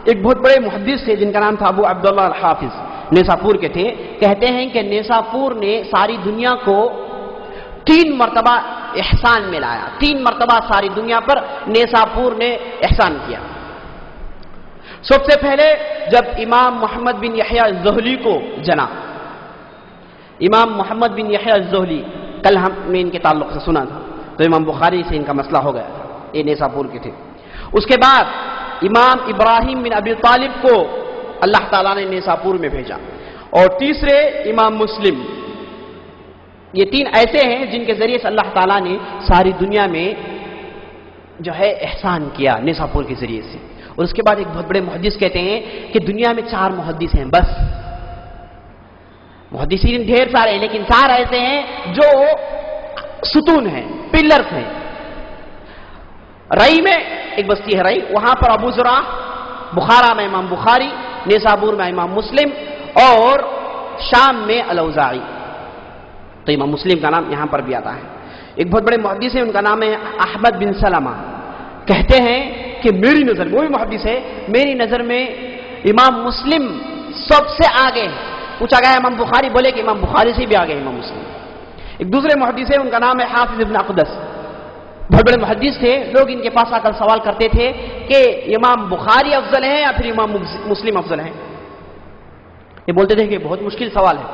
ایک بہت بڑے محدث تھے جن کا نام تھا ابو عبداللہ الحافظ، نیساپور کے تھے۔ کہتے ہیں کہ نیساپور نے ساری دنیا کو 3 مرتبہ احسان میں لایا، 3 مرتبہ ساری دنیا پر نیساپور نے احسان کیا۔ سب سے پہلے جب امام محمد بن یحییٰ الزہلی کو جنا، امام محمد بن یحییٰ الزہلی، کل ہم نے ان کے تعلق سے سنا تھا، تو امام بخاری سے ان کا مسئلہ ہو گیا، یہ نیساپور کے تھے۔ اس کے بعد امام ابراہیم بن ابی طالب کو اللہ تعالیٰ نے نیساپور میں بھیجا، اور تیسرے امام مسلم۔ یہ 3 ایسے ہیں جن کے ذریعے سے اللہ تعالیٰ نے ساری دنیا میں جو ہے احسان کیا نیساپور کے ذریعے سے۔ اور اس کے بعد ایک بہت بڑے محدث کہتے ہیں کہ دنیا میں 4 محدث ہیں بس، محدثین ڈھیر سارے ہیں لیکن 4 ایسے ہیں جو ستون ہیں، پلرز ہیں۔ رئی میں ایک بستی ہے رئی، وہاں پر ابو زرع، بخارا میں امام بخاری، نیسابور میں امام مسلم، اور شام میں الاوزاعی۔ تو امام مسلم کا نام یہاں پر بھی آتا ہے۔ ایک بہت بڑے محدث ہیں، ان کا نام ہے احمد بن سلمہ۔ کہتے ہیں کہ میری نظر میں، وہ بھی محدث ہے، میری نظر میں امام مسلم سب سے آگے ہے۔ پوچھا گیا امام بخاری، بولے کہ امام بخاری سے بھی آگے امام مسلم۔ ایک دوسرے محدث ہیں، ان کا نام ہے حافظ ابن اقدس، بہت بڑے محدث تھے۔ لوگ ان کے پاس آ کر سوال کرتے تھے کہ امام بخاری افضل ہے یا پھر امام مسلم افضل ہے؟ یہ بولتے تھے کہ بہت مشکل سوال ہے۔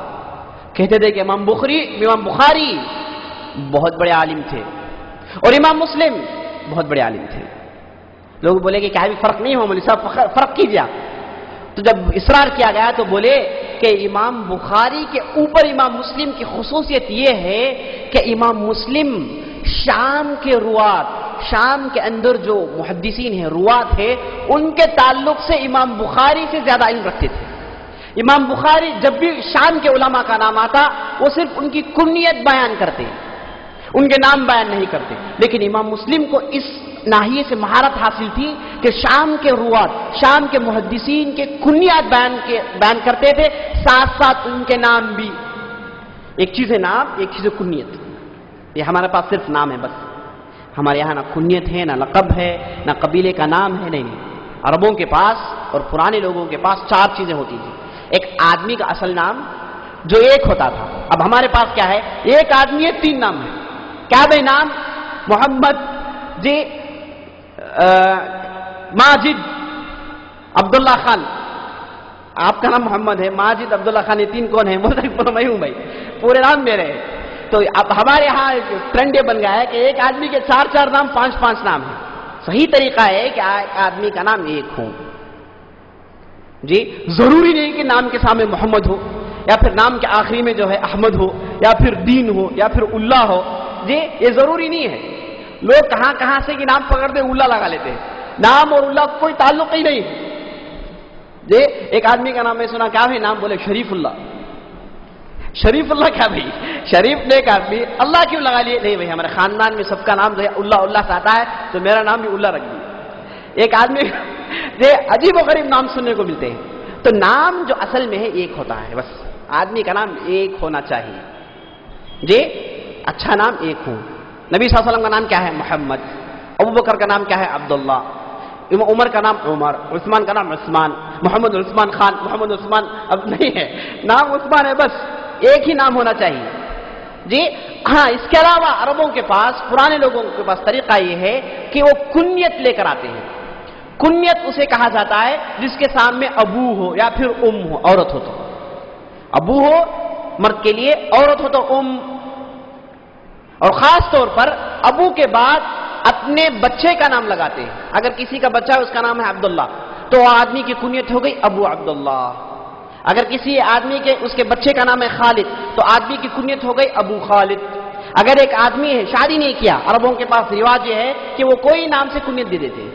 کہتے تھے کہ امام بخاری بہت بڑے عالم تھے اور امام مسلم بہت بڑے عالم تھے۔ لوگ بولے کہ کیا بھی فرق نہیں ہو، مولوی صاحب فرق کیجیے۔ تو جب اصرار کیا گیا تو بولے کہ امام بخاری کے اوپر امام مسلم کی خصوصیت یہ ہے کہ امام مسلم شام کے روات، شام کے اندر جو محدثین ہیں، روات ہے، ان کے تعلق سے امام بخاری سے زیادہ علم رکھتے تھے۔ امام بخاری جب بھی شام کے علماء کا نام آتا وہ صرف ان کی کنیت بیان کرتے، ان کے نام بیان نہیں کرتے، لیکن امام مسلم کو اس ناحیے سے مہارت حاصل تھی کہ شام کے روات، شام کے محدثین کے کنیات بیان کرتے تھے، ساتھ ساتھ ان کے نام بھی۔ ایک چیز ہے نام، ایک چیز ہے کنیت۔ یہ ہمارے پاس صرف نام ہے بس، ہمارے یہاں نہ کنیت ہے، نہ لقب ہے، نہ قبیلے کا نام ہے، نہیں۔ عربوں کے پاس اور پرانے لوگوں کے پاس 4 چیزیں ہوتی تھیں۔ ایک آدمی کا اصل نام جو ایک ہوتا تھا، اب ہمارے پاس کیا ہے، ایک آدمی ہے 3 نام ہے۔ کیا بھائی نام؟ محمد جی، ماجد، عبداللہ خان۔ آپ کا نام محمد ہے، ماجد، عبداللہ خان، یہ 3 کون ہیں؟ میں ہوں بھائی، پورے نام میرے ہیں۔ تو اب ہمارے یہاں ٹرینڈ یہ بن گیا ہے کہ ایک آدمی کے 4 نام، 5 نام ہیں۔ صحیح طریقہ ہے کہ ایک آدمی کا نام ایک ہو جی، ضروری نہیں کہ نام کے سامنے محمد ہو، یا پھر نام کے آخری میں جو ہے احمد ہو، یا پھر دین ہو، یا پھر اللہ ہو جی، یہ ضروری نہیں ہے۔ لوگ کہاں کہاں سے کہ نام پکڑتے اللہ لگا لیتے ہیں، نام اور اللہ کوئی تعلق ہی نہیں جی۔ ایک آدمی کا نام میں سنا، کیا بھائی نام؟ بولے شریف اللہ۔ شریف اللہ کیا بھائی؟ شریف نے ایک آدمی، اللہ کیوں لگا لیے؟ نہیں بھائی، ہمارے خاندان میں سب کا نام جو ہے اللہ سے آتا ہے، تو میرا نام بھی اللہ رکھ دیا۔ ایک آدمی عجیب و غریب نام سننے کو ملتے ہیں۔ تو نام جو اصل میں ہے ایک ہوتا ہے بس، آدمی کا نام ایک ہونا چاہیے جی، اچھا نام ایک ہو۔ نبی صلی اللہ علیہ وسلم کا نام کیا ہے؟ محمد۔ ابو بکر کا نام کیا ہے؟ عبداللہ۔ عمر کا نام عمر، عثمان کا نام عثمان، محمد عثمان خان، محمد عثمان اب نہیں ہے، نام عثمان ہے بس، ایک ہی نام ہونا چاہیے جی ہاں، اس کے علاوہ عربوں کے پاس، پرانے لوگوں کے پاس طریقہ یہ ہے کہ وہ کنیت لے کر آتے ہیں. کنیت اسے کہا جاتا ہے جس کے سامنے ابو ہو یا پھر ام ہو، عورت ہو تو ابو ہو مرد کے لیے، عورت ہو تو ام. اور خاص طور پر ابو کے بعد اپنے بچے کا نام لگاتے ہیں. اگر کسی کا بچہ ہے اس کا نام ہے عبداللہ تو آدمی کی کنیت ہو گئی ابو عبداللہ. اگر کسی آدمی کے اس کے بچے کا نام ہے خالد تو آدمی کی کنیت ہو گئی ابو خالد. اگر ایک آدمی ہے شادی نہیں کیا، عربوں کے پاس رواج یہ ہے کہ وہ کوئی نام سے کنیت دے دیتے ہیں.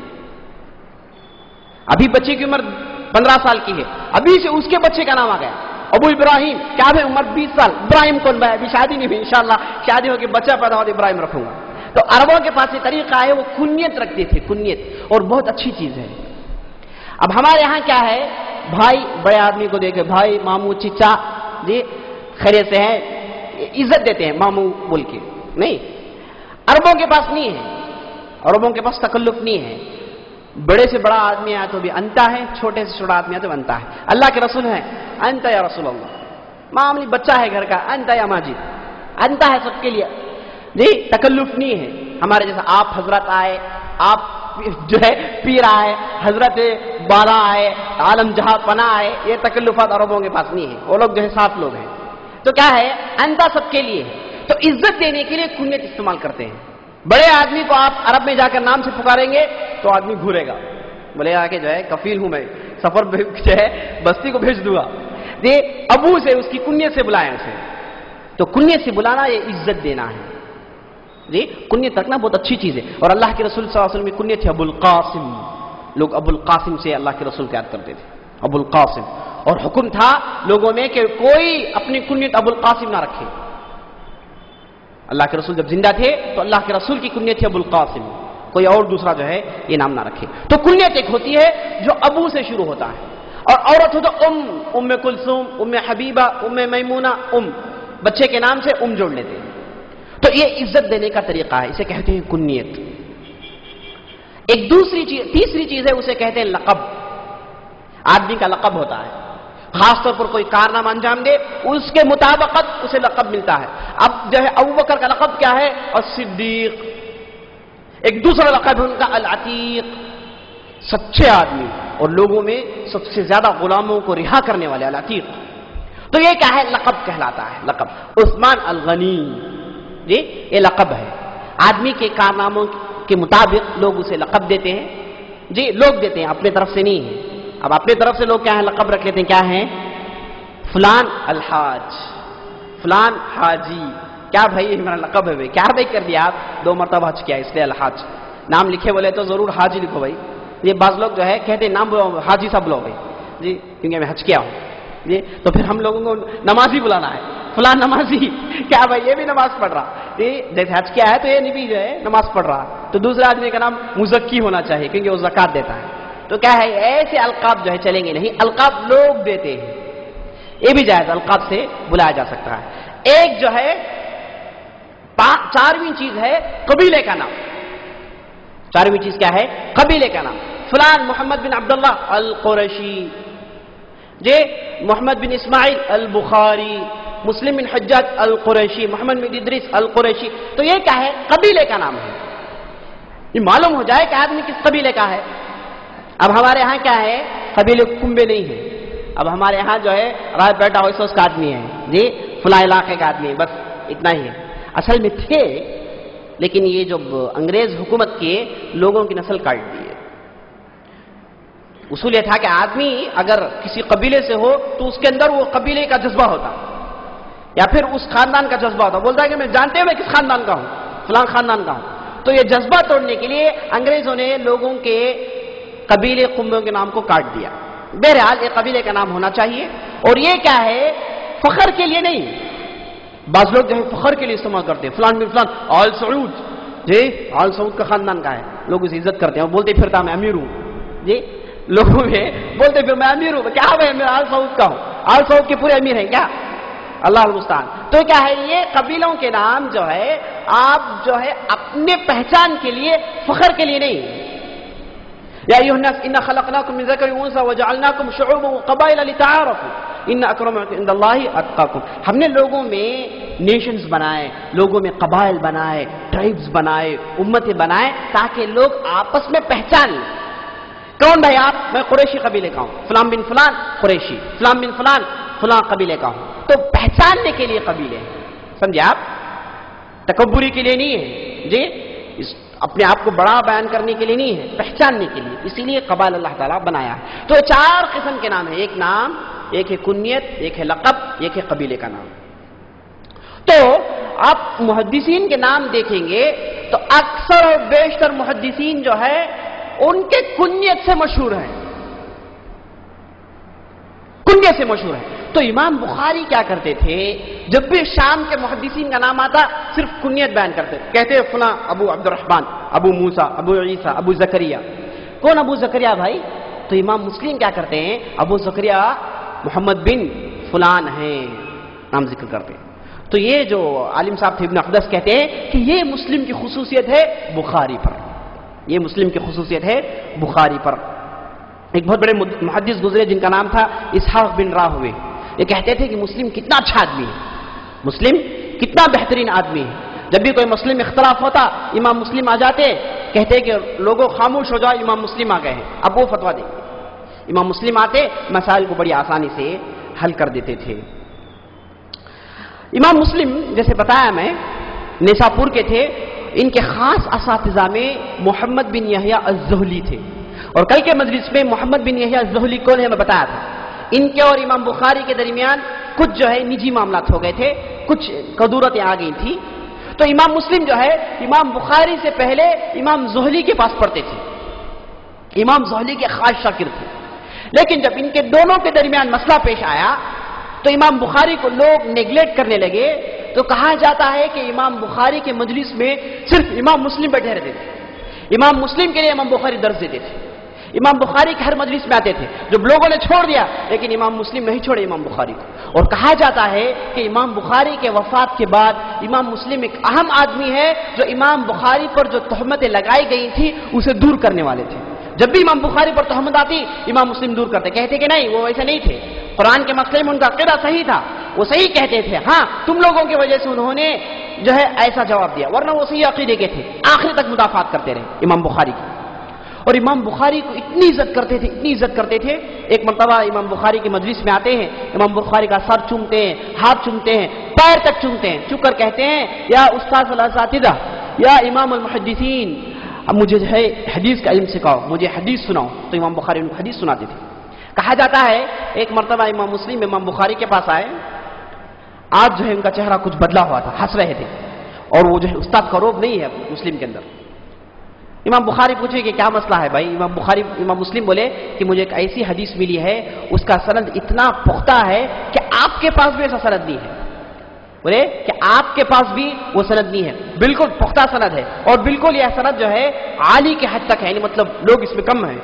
ابھی بچے کی عمر 15 سال کی ہے، ابھی سے اس کے بچے کا نام آ گیا ابو ابراہیم. کیا ہے عمر 20 سال، ابراہیم کون بھائی، ابھی شادی نہیں ہوئی، انشاءاللہ شادی ہو کے بچہ پیدا ہو تو ابراہیم رکھوں گا. تو عربوں کے پاس یہ طریقہ ہے، وہ کنیت رکھتے تھے، کنیت، اور بہت اچھی چیز ہے. اب ہمارے یہاں کیا ہے، بھائی بڑے آدمی کو دیکھے بھائی، ماموں، چچا، جی خیریت سے ہیں، عزت دیتے ہیں ماموں بول کے. نہیں، عربوں کے پاس نہیں ہے، عربوں کے پاس تکلف نہیں ہے. بڑے سے بڑا آدمی آیا تو بھی انتا ہے، چھوٹے سے چھوٹا آدمی آیا تو انتا ہے. اللہ کے رسول ہیں انتا یا رسول اللہ، معاملی بچہ ہے گھر کا انتا یا ماجد، انتا ہے سب کے لیے. جی تکلف نہیں ہے. ہمارے جیسا آپ حضرت آئے، آپ جو ہے پیر آئے، حضرت بالا آئے، عالم جہاں پناہ آئے، یہ تکلفات عربوں کے پاس نہیں ہے. وہ لوگ جو ہے صاف لوگ ہیں. تو کیا ہے، انتا سب کے لیے ہے. تو عزت دینے کے لیے کنیت استعمال کرتے ہیں. بڑے آدمی کو آپ عرب میں جا کر نام سے پکاریں گے تو آدمی گھورے گا، بولے گا کہ جو ہے کفیل ہوں میں، سفر جو ہے بستی کو بھیج دوں گا. یہ ابو سے اس کی کنیت سے بلائیں اسے. تو کنیت سے بلانا یہ عزت دینا ہے. جی کنیت رکھنا بہت اچھی چیز ہے. اور اللہ کے رسول صلی اللہ علیہ وسلم کی کنیت ہے ابو القاسم. لوگ ابو القاسم سے اللہ کے رسول کو یاد کرتے تھے، ابو القاسم. اور حکم تھا لوگوں میں کہ کوئی اپنی کنیت ابو القاسم نہ رکھے. اللہ کے رسول جب زندہ تھے تو اللہ کے رسول کی کنیت تھی ابو القاسم، کوئی اور دوسرا جو ہے یہ نام نہ رکھے. تو کنیت ایک ہوتی ہے جو ابو سے شروع ہوتا ہے. اور عورت ہو تو ام کلثوم، ام حبیبہ، ام میمونہ، بچے کے نام سے جوڑ لیتے ہیں. تو یہ عزت دینے کا طریقہ ہے، اسے کہتے ہیں کنیت. ایک دوسری چیز، تیسری چیز ہے، اسے کہتے ہیں لقب. آدمی کا لقب ہوتا ہے، خاص طور پر کوئی کارنامہ انجام دے اس کے مطابقت اسے لقب ملتا ہے. اب جو ہے ابو بکر کا لقب کیا ہے، الصدیق. ایک دوسرا لقب ہے ان کا العتیق، سچے آدمی اور لوگوں میں سب سے زیادہ غلاموں کو رہا کرنے والے، العتیق. تو یہ کیا ہے، لقب کہلاتا ہے. لقب عثمان الغنی، جی یہ لقب ہے. آدمی کے کارناموں کے مطابق لوگ اسے لقب دیتے ہیں. جی لوگ دیتے ہیں، اپنے طرف سے نہیں ہے. اب اپنے طرف سے لوگ کیا ہے لقب رکھ لیتے ہیں، کیا ہے، فلان الحاج، فلان حاجی. کیا بھائی ہمارا لقب ہے بھائی، کیا بھائی کر دیا آپ، 2 مرتبہ حج کیا اس لیے الحاج. نام لکھے بولے تو ضرور حاجی لکھو بھائی. یہ بعض لوگ جو ہے کہتے ہیں نام حاجی سب لوگ ہیں جی، کیونکہ میں حج کیا ہوں جی. تو پھر ہم لوگوں کو نمازی بلانا ہے، فلان نمازی. کیا بھائی یہ بھی نماز پڑھ رہا جی، جیسے حج کیا ہے تو یہ بھی جو ہے نماز پڑھ رہا. تو دوسرے آدمی کا نام مزکی ہونا چاہیے کیونکہ وہ زکات دیتا ہے. تو کیا ہے، ایسے القاب جو ہے چلیں گے نہیں، القاب لوگ دیتے ہیں. یہ بھی جائز، القاب سے بلایا جا سکتا ہے. ایک جو ہے 4ویں چیز ہے قبیلے کا نام. 4ویں چیز کیا ہے، قبیلے کا نام. فلان محمد بن عبداللہ القرشی، جی محمد بن اسماعیل البخاری، مسلم بن حجاج القرشی، محمد بن ادریس القرشی. تو یہ کیا ہے، قبیلے کا نام ہے. یہ معلوم ہو جائے کہ آدمی کس قبیلے کا ہے. اب ہمارے ہاں کیا ہے، قبیلے کنبے نہیں ہے. اب ہمارے ہاں جو ہے رائے بیٹا ہوئے کا آدمی ہے جی، فلاں علاقے کا آدمی ہے، بس اتنا ہی ہے. اصل میں تھے لیکن یہ جب انگریز حکومت کیے لوگوں کی نسل کاٹ دی ہے. اصول یہ تھا کہ آدمی اگر کسی قبیلے سے ہو تو اس کے اندر وہ قبیلے کا جذبہ ہوتا یا پھر اس خاندان کا جذبہ ہوتا. بولتا ہے کہ میں جانتے ہیں میں کس خاندان کا ہوں، فلاں خاندان کا ہوں. تو یہ جذبہ توڑنے کے لیے انگریزوں نے لوگوں کے قبیلے قوموں کے نام کو کاٹ دیا. بہرحال یہ قبیلے کا نام ہونا چاہیے. اور یہ کیا ہے، فخر کے لیے نہیں. بعض لوگ جو ہے فخر کے لیے استعمال کرتے ہیں، فلان بن فلان آل سعود، جی آل سعود کا خاندان کا ہے، لوگ اسے عزت کرتے ہیں. بولتے پھرتا میں امیر ہوں جی، لوگوں میں بولتے پھر میں امیر ہوں. کیا بھائی میں آل سعود کا ہوں، آل سعود کے پورے امیر ہیں کیا، اللہ المستعان. تو کیا ہے، یہ قبیلوں کے نام جو ہے آپ جو ہے اپنے پہچان کے لیے، فخر کے لیے نہیں. یا ایھا الناس انا خلقناکم من ذکر و انثى وجعلناکم شعوبا وقبائل لتعارفوا. ان اکرمکم عند اللہ اتقاکم. ہم نے لوگوں میں نیشنز بنائے، لوگوں میں قبائل بنائے، ٹرائبز بنائے، امتیں بنائے تاکہ لوگ آپس میں پہچان لیں. کون بھائی آپ؟ میں قریشی قبیلے کا ہوں، فلان بن فلان قریشی، فلان بن فلان فلان قبیلے کا ہوں. تو پہچاننے کے لیے قبیلے ہیں، سمجھے آپ؟ تکبری کے لیے نہیں ہے جی، اپنے آپ کو بڑا بیان کرنے کے لیے نہیں ہے، پہچاننے کے لیے. اسی لیے قبائل اللہ تعالیٰ بنایا ہے. تو 4 قسم کے نام ہیں، ایک نام، ایک ہے کنیت، ایک ہے لقب، ایک ہے قبیلے کا نام. تو آپ محدثین کے نام دیکھیں گے تو اکثر اور بیشتر محدثین جو ہے ان کے کنیت سے مشہور ہیں، کنیت سے مشہور ہیں. تو امام بخاری کیا کرتے تھے، جب بھی شام کے محدثین کا نام آتا صرف کنیت بیان کرتے، کہتے فلاں ابو عبد الرحمن، ابو موسیٰ، ابو عیسیٰ، ابو زکریا. کون ابو زکریا بھائی؟ تو امام مسلم کیا کرتے ہیں، ابو زکریا محمد بن فلان ہیں، نام ذکر کرتے ہیں. تو یہ جو عالم صاحب تھے ابن اقدس کہتے ہیں کہ یہ مسلم کی خصوصیت ہے بخاری پر، یہ مسلم کی خصوصیت ہے بخاری پر. ایک بہت بڑے محدث گزرے جن کا نام تھا اسحاق بن راہوے، یہ کہتے تھے کہ مسلم کتنا اچھا آدمی ہے، مسلم کتنا بہترین آدمی ہے. جب بھی کوئی مسلم اختلاف ہوتا امام مسلم آ جاتے، کہتے کہ لوگوں خاموش ہو جاؤ، امام مسلم آ گئے ہیں، اب وہ فتویٰ دیں. امام مسلم آتے مسائل کو بڑی آسانی سے حل کر دیتے تھے. امام مسلم جیسے بتایا میں نیساپور کے تھے، ان کے خاص اساتذہ میں محمد بن یحییٰ الزہلی تھے. اور کل کے مجلس میں محمد بن یحییٰ الزہلی کون ہے میں بتایا تھا. ان کے اور امام بخاری کے درمیان کچھ جو ہے نجی معاملات ہو گئے تھے، کچھ قدورتیں آ گئی تھی. تو امام مسلم جو ہے امام بخاری سے پہلے امام زہلی کے پاس پڑھتے تھے، امام زہلی کے خاص شاگرد تھے. لیکن جب ان کے دونوں کے درمیان مسئلہ پیش آیا تو امام بخاری کو لوگ نیگلیکٹ کرنے لگے. تو کہا جاتا ہے کہ امام بخاری کے مجلس میں صرف امام مسلم بیٹھے رہتے تھے، امام مسلم کے لیے امام بخاری درس دیتے تھے، امام بخاری کے ہر مجلس میں آتے تھے. جب لوگوں نے چھوڑ دیا لیکن امام مسلم نہیں چھوڑے امام بخاری کو. اور کہا جاتا ہے کہ امام بخاری کے وفات کے بعد امام مسلم ایک اہم آدمی ہے جو امام بخاری پر جو تہمتیں لگائی گئی تھی اسے دور کرنے والے تھے. جب بھی امام بخاری پر تہمت آتی امام مسلم دور کرتے، کہتے کہ نہیں وہ ایسے نہیں تھے، قرآن کے مسئلے میں ان کا عقیدہ صحیح تھا، وہ صحیح کہتے تھے، ہاں تم لوگوں کی وجہ سے انہوں نے جو ہے ایسا جواب دیا، ورنہ وہ صحیح عقیدے کے تھے. آخر تک مدافعات کرتے رہے امام بخاری کی. اور امام بخاری کو اتنی عزت کرتے تھے، اتنی عزت کرتے تھے. ایک مرتبہ امام بخاری کی مجلس میں آتے ہیں، امام بخاری کا سر چومتے ہیں، ہاتھ چومتے ہیں، پیر تک چومتے ہیں، چک کر کہتے ہیں یا استاذ الاساتذہ، یا امام المحدثین، اب مجھے جو ہے حدیث کا علم سکھاؤ، مجھے حدیث سناؤ. تو امام بخاری ان کو حدیث سناتے تھے. کہا جاتا ہے ایک مرتبہ امام مسلم امام بخاری کے پاس آئے، آج جو ہے ان کا چہرہ کچھ بدلا ہوا تھا، ہنس رہے تھے، اور وہ جو ہے استاد کا روب نہیں ہے مسلم کے اندر. امام بخاری پوچھے کہ کیا مسئلہ ہے بھائی؟ امام مسلم بولے کہ مجھے ایک ایسی حدیث ملی ہے اس کا سند اتنا پختہ ہے کہ آپ کے پاس بھی ایسا سند نہیں ہے. بولے کہ آپ کے پاس بھی وہ سند نہیں ہے، بالکل پختہ سند ہے، اور بالکل یہ سند جو ہے عالی کے حد تک ہے، یعنی مطلب لوگ اس میں کم ہیں،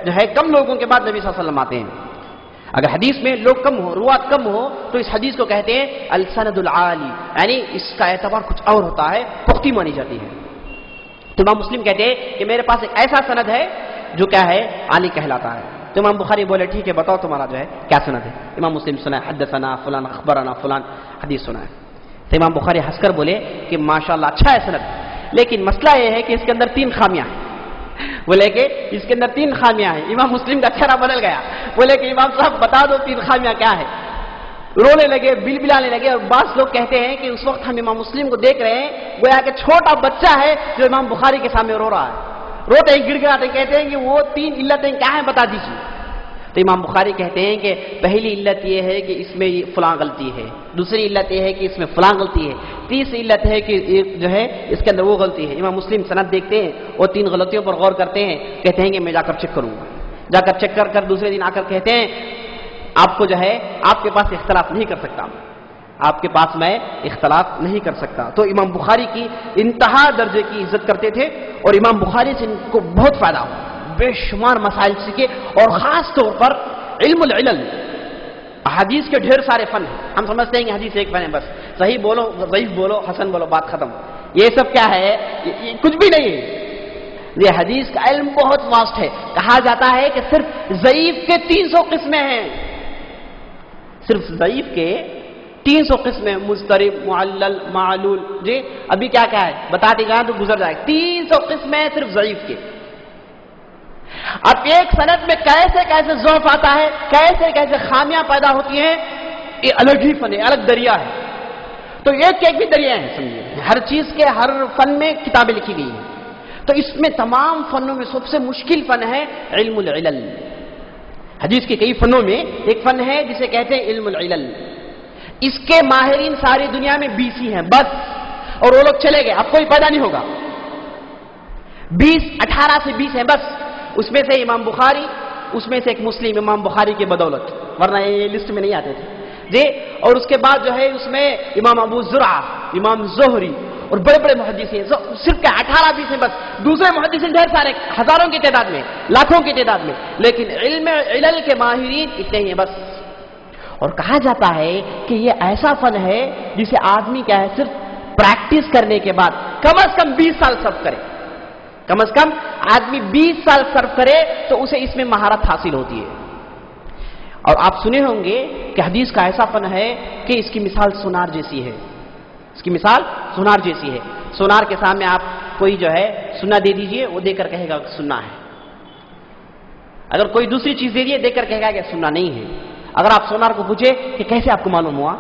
جو ہے کم لوگوں کے بعد نبی صلی اللہ علیہ وسلم آتے ہیں. اگر حدیث میں لوگ کم ہو، روات کم ہو، تو اس حدیث کو کہتے ہیں السند العالی، یعنی اس کا اعتبار کچھ اور ہوتا ہے، پختی مانی جاتی ہے. تو امام مسلم کہتے ہیں کہ میرے پاس ایک ایسا سند ہے جو کیا ہے عالی کہلاتا ہے. تو امام بخاری بولے ٹھیک ہے بتاؤ تمہارا جو ہے کیا سند ہے. امام مسلم سنا ہے حدثنا فلان اخبرنا فلان حدیث سنا ہے. تو امام بخاری ہنس کر بولے کہ ماشاءاللہ اچھا ہے سند، لیکن مسئلہ یہ ہے کہ اس کے اندر 3 خامیاں ہیں. بولے کہ اس کے اندر 3 خامیاں ہیں. امام مسلم کا چہرہ بدل گیا، بولے کہ امام صاحب بتا دو 3 خامیاں کیا ہے. رونے لگے، بل بلانے لگے. اور بعض لوگ کہتے ہیں کہ اس وقت ہم امام مسلم کو دیکھ رہے ہیں گویا کہ چھوٹا بچہ ہے جو امام بخاری کے سامنے رو رہا ہے، روتے ہی گڑ گڑاتے کہتے ہیں کہ وہ 3 علتیں کیا ہیں بتا دیجیے. تو امام بخاری کہتے ہیں کہ پہلی علت یہ ہے کہ اس میں فلاں غلطی ہے، دوسری علت یہ ہے کہ اس میں فلاں غلطی ہے، تیسری علت ہے کہ جو ہے اس کے اندر وہ غلطی ہے. امام مسلم سند دیکھتے ہیں اور 3 غلطیوں پر غور کرتے ہیں، کہتے ہیں کہ میں جا کر چیک کروں گا. جا کر چیک کر دوسرے دن آ کر کہتے ہیں آپ کو جو ہے آپ کے پاس اختلاف نہیں کر سکتا، آپ کے پاس میں اختلاف نہیں کر سکتا. تو امام بخاری کی انتہا درجے کی عزت کرتے تھے، اور امام بخاری سے ان کو بہت فائدہ ہوا، بے شمار مسائل سیکھے. اور خاص طور پر علم العلل، حدیث کے ڈھیر سارے فن ہیں. ہم سمجھتے ہیں کہ حدیث ایک فن ہے، بس صحیح بولو ضعیف بولو حسن بولو بات ختم. یہ سب کیا ہے؟ یہ کچھ بھی نہیں ہے. یہ حدیث کا علم بہت واسٹ ہے. کہا جاتا ہے کہ صرف ضعیف کے 300 قسمیں ہیں، صرف ضعیف کے 300 قسمیں، مضطرب، معلل، معلول. جی ابھی کیا کیا ہے بتاتے گا تو گزر جائے. 300 قسمیں صرف ضعیف کے. اب ایک سند میں کیسے کیسے ضعف آتا ہے، کیسے کیسے خامیاں پیدا ہوتی ہیں، یہ الگ ہی فن ہے، الگ دریا ہے. تو ایک بھی دریا ہے سمجھیے. ہر چیز کے ہر فن میں کتابیں لکھی گئی ہیں. تو اس میں تمام فنوں میں سب سے مشکل فن ہے علم العلل. حدیث کے کئی فنوں میں ایک فن ہے جسے کہتے ہیں علم العلل. اس کے ماہرین ساری دنیا میں 20 ہی ہیں بس، اور وہ لوگ چلے گئے، اب کوئی پیدا نہیں ہوگا. 18 سے 20 ہیں بس. اس میں سے امام بخاری، اس میں سے ایک مسلم امام بخاری کی بدولت، ورنہ یہ لسٹ میں نہیں آتے تھے جی. اور اس کے بعد جو ہے اس میں امام ابو زرعہ، امام زہری اور بڑے بڑے محدثین، صرف 18-20 ہیں بس. دوسرے محدثین ڈھیر سارے، ہزاروں کی تعداد میں، لاکھوں کی تعداد میں، لیکن علم علل کے ماہرین اتنے ہی ہیں بس. اور کہا جاتا ہے کہ یہ ایسا فن ہے جسے آدمی کیا ہے صرف پریکٹس کرنے کے بعد کم از کم 20 سال صرف کرے. کم از کم آدمی 20 سال صرف کرے تو اسے اس میں مہارت حاصل ہوتی ہے. اور آپ سنے ہوں گے کہ حدیث کا ایسا فن ہے کہ اس کی مثال سونار جیسی ہے. اس کی مثال سونار جیسی ہے. سونار کے سامنے آپ کوئی جو ہے سنا دے دیجئے، وہ دے کر کہے گا کہ سننا ہے. اگر کوئی دوسری چیز دے دیے، دے کر کہے گا کہ سننا نہیں ہے. اگر آپ سونار کو پوچھے کہ کیسے آپ کو معلوم ہوا،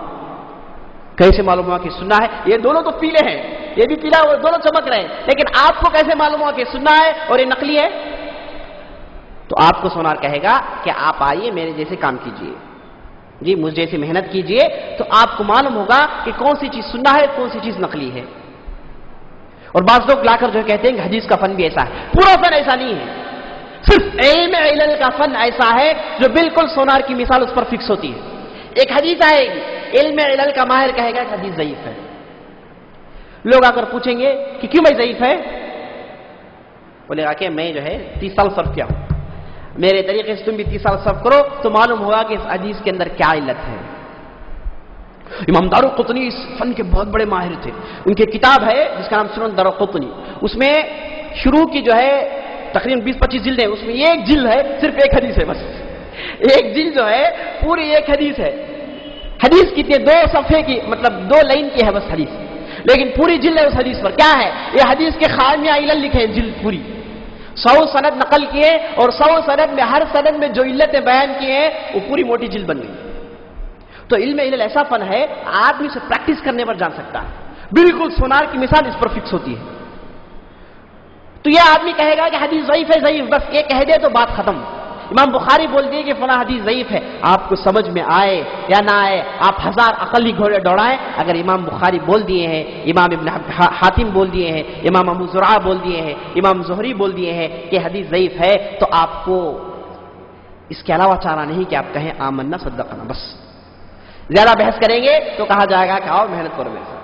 کیسے معلوم ہوا کہ سننا ہے، یہ دونوں تو پیلے ہیں، یہ بھی پیلا، وہ دونوں چمک رہے ہیں، لیکن آپ کو کیسے معلوم ہوا کہ سننا ہے اور یہ نقلی ہے؟ تو آپ کو سونار کہے گا کہ آپ آئیے میرے جیسے کام کیجئے جی، مجھ جیسے محنت کیجئے، تو آپ کو معلوم ہوگا کہ کون سی چیز سننا ہے، کون سی چیز نقلی ہے. اور بعض لوگ لا کر جو کہتے ہیں کہ حدیث کا فن بھی ایسا ہے. پورا فن ایسا نہیں ہے. صرف علم علل کا فن ایسا ہے جو بالکل سونار کی مثال اس پر فکس ہوتی ہے. ایک حدیث آئے گی، علم علل کا ماہر کہے گا کہ حدیث ضعیف ہے. لوگ آ کر پوچھیں گے کہ کیوں بھائی ضعیف ہے؟ بولے گا کہ میں جو ہے 30 سال صرف کیا ہوں، میرے طریقے سے تم بھی 30 سال صرف کرو تو معلوم ہوگا کہ اس حدیث کے اندر کیا علت ہے. امام دارقطنی اس فن کے بہت بڑے ماہر تھے. ان کی کتاب ہے جس کا نام سنن دارقطنی. اس میں شروع کی جو ہے تقریباً 20-25 جلد ہے، اس میں ایک جلد ہے صرف ایک حدیث ہے بس. ایک جلد جو ہے پوری ایک حدیث ہے. حدیث کتنے 2 صفحے کی، مطلب 2 لائن کی ہے بس حدیث، لیکن پوری جلد ہے اس حدیث پر. کیا ہے یہ حدیث کے خامیاں علل لکھے ہیں. جلد پوری 100 سند نقل کیے اور 100 سند میں ہر سند میں جو علتیں بیان کیے ہیں وہ پوری موٹی جلد بن گئی. تو علم علل ایسا فن ہے آدمی سے پریکٹس کرنے پر جان سکتا ہے. بالکل سونار کی مثال اس پر فکس ہوتی ہے. تو یہ آدمی کہے گا کہ حدیث ضعیف ہے، ضعیف، بس یہ کہہ دے تو بات ختم. امام بخاری بول دیے کہ فلاں حدیث ضعیف ہے، آپ کو سمجھ میں آئے یا نہ آئے، آپ 1000 عقلی گھوڑے دوڑائیں، اگر امام بخاری بول دیے ہیں، امام ابن حاتم بول دیے ہیں، امام ابو زرعہ بول دیے ہیں، امام زہری بول دیے ہیں کہ حدیث ضعیف ہے، تو آپ کو اس کے علاوہ چارہ نہیں کہ آپ کہیں آمنا صدقنا. بس زیادہ بحث کریں گے تو کہا جائے گا کہ آؤ محنت کرو میرے ساتھ.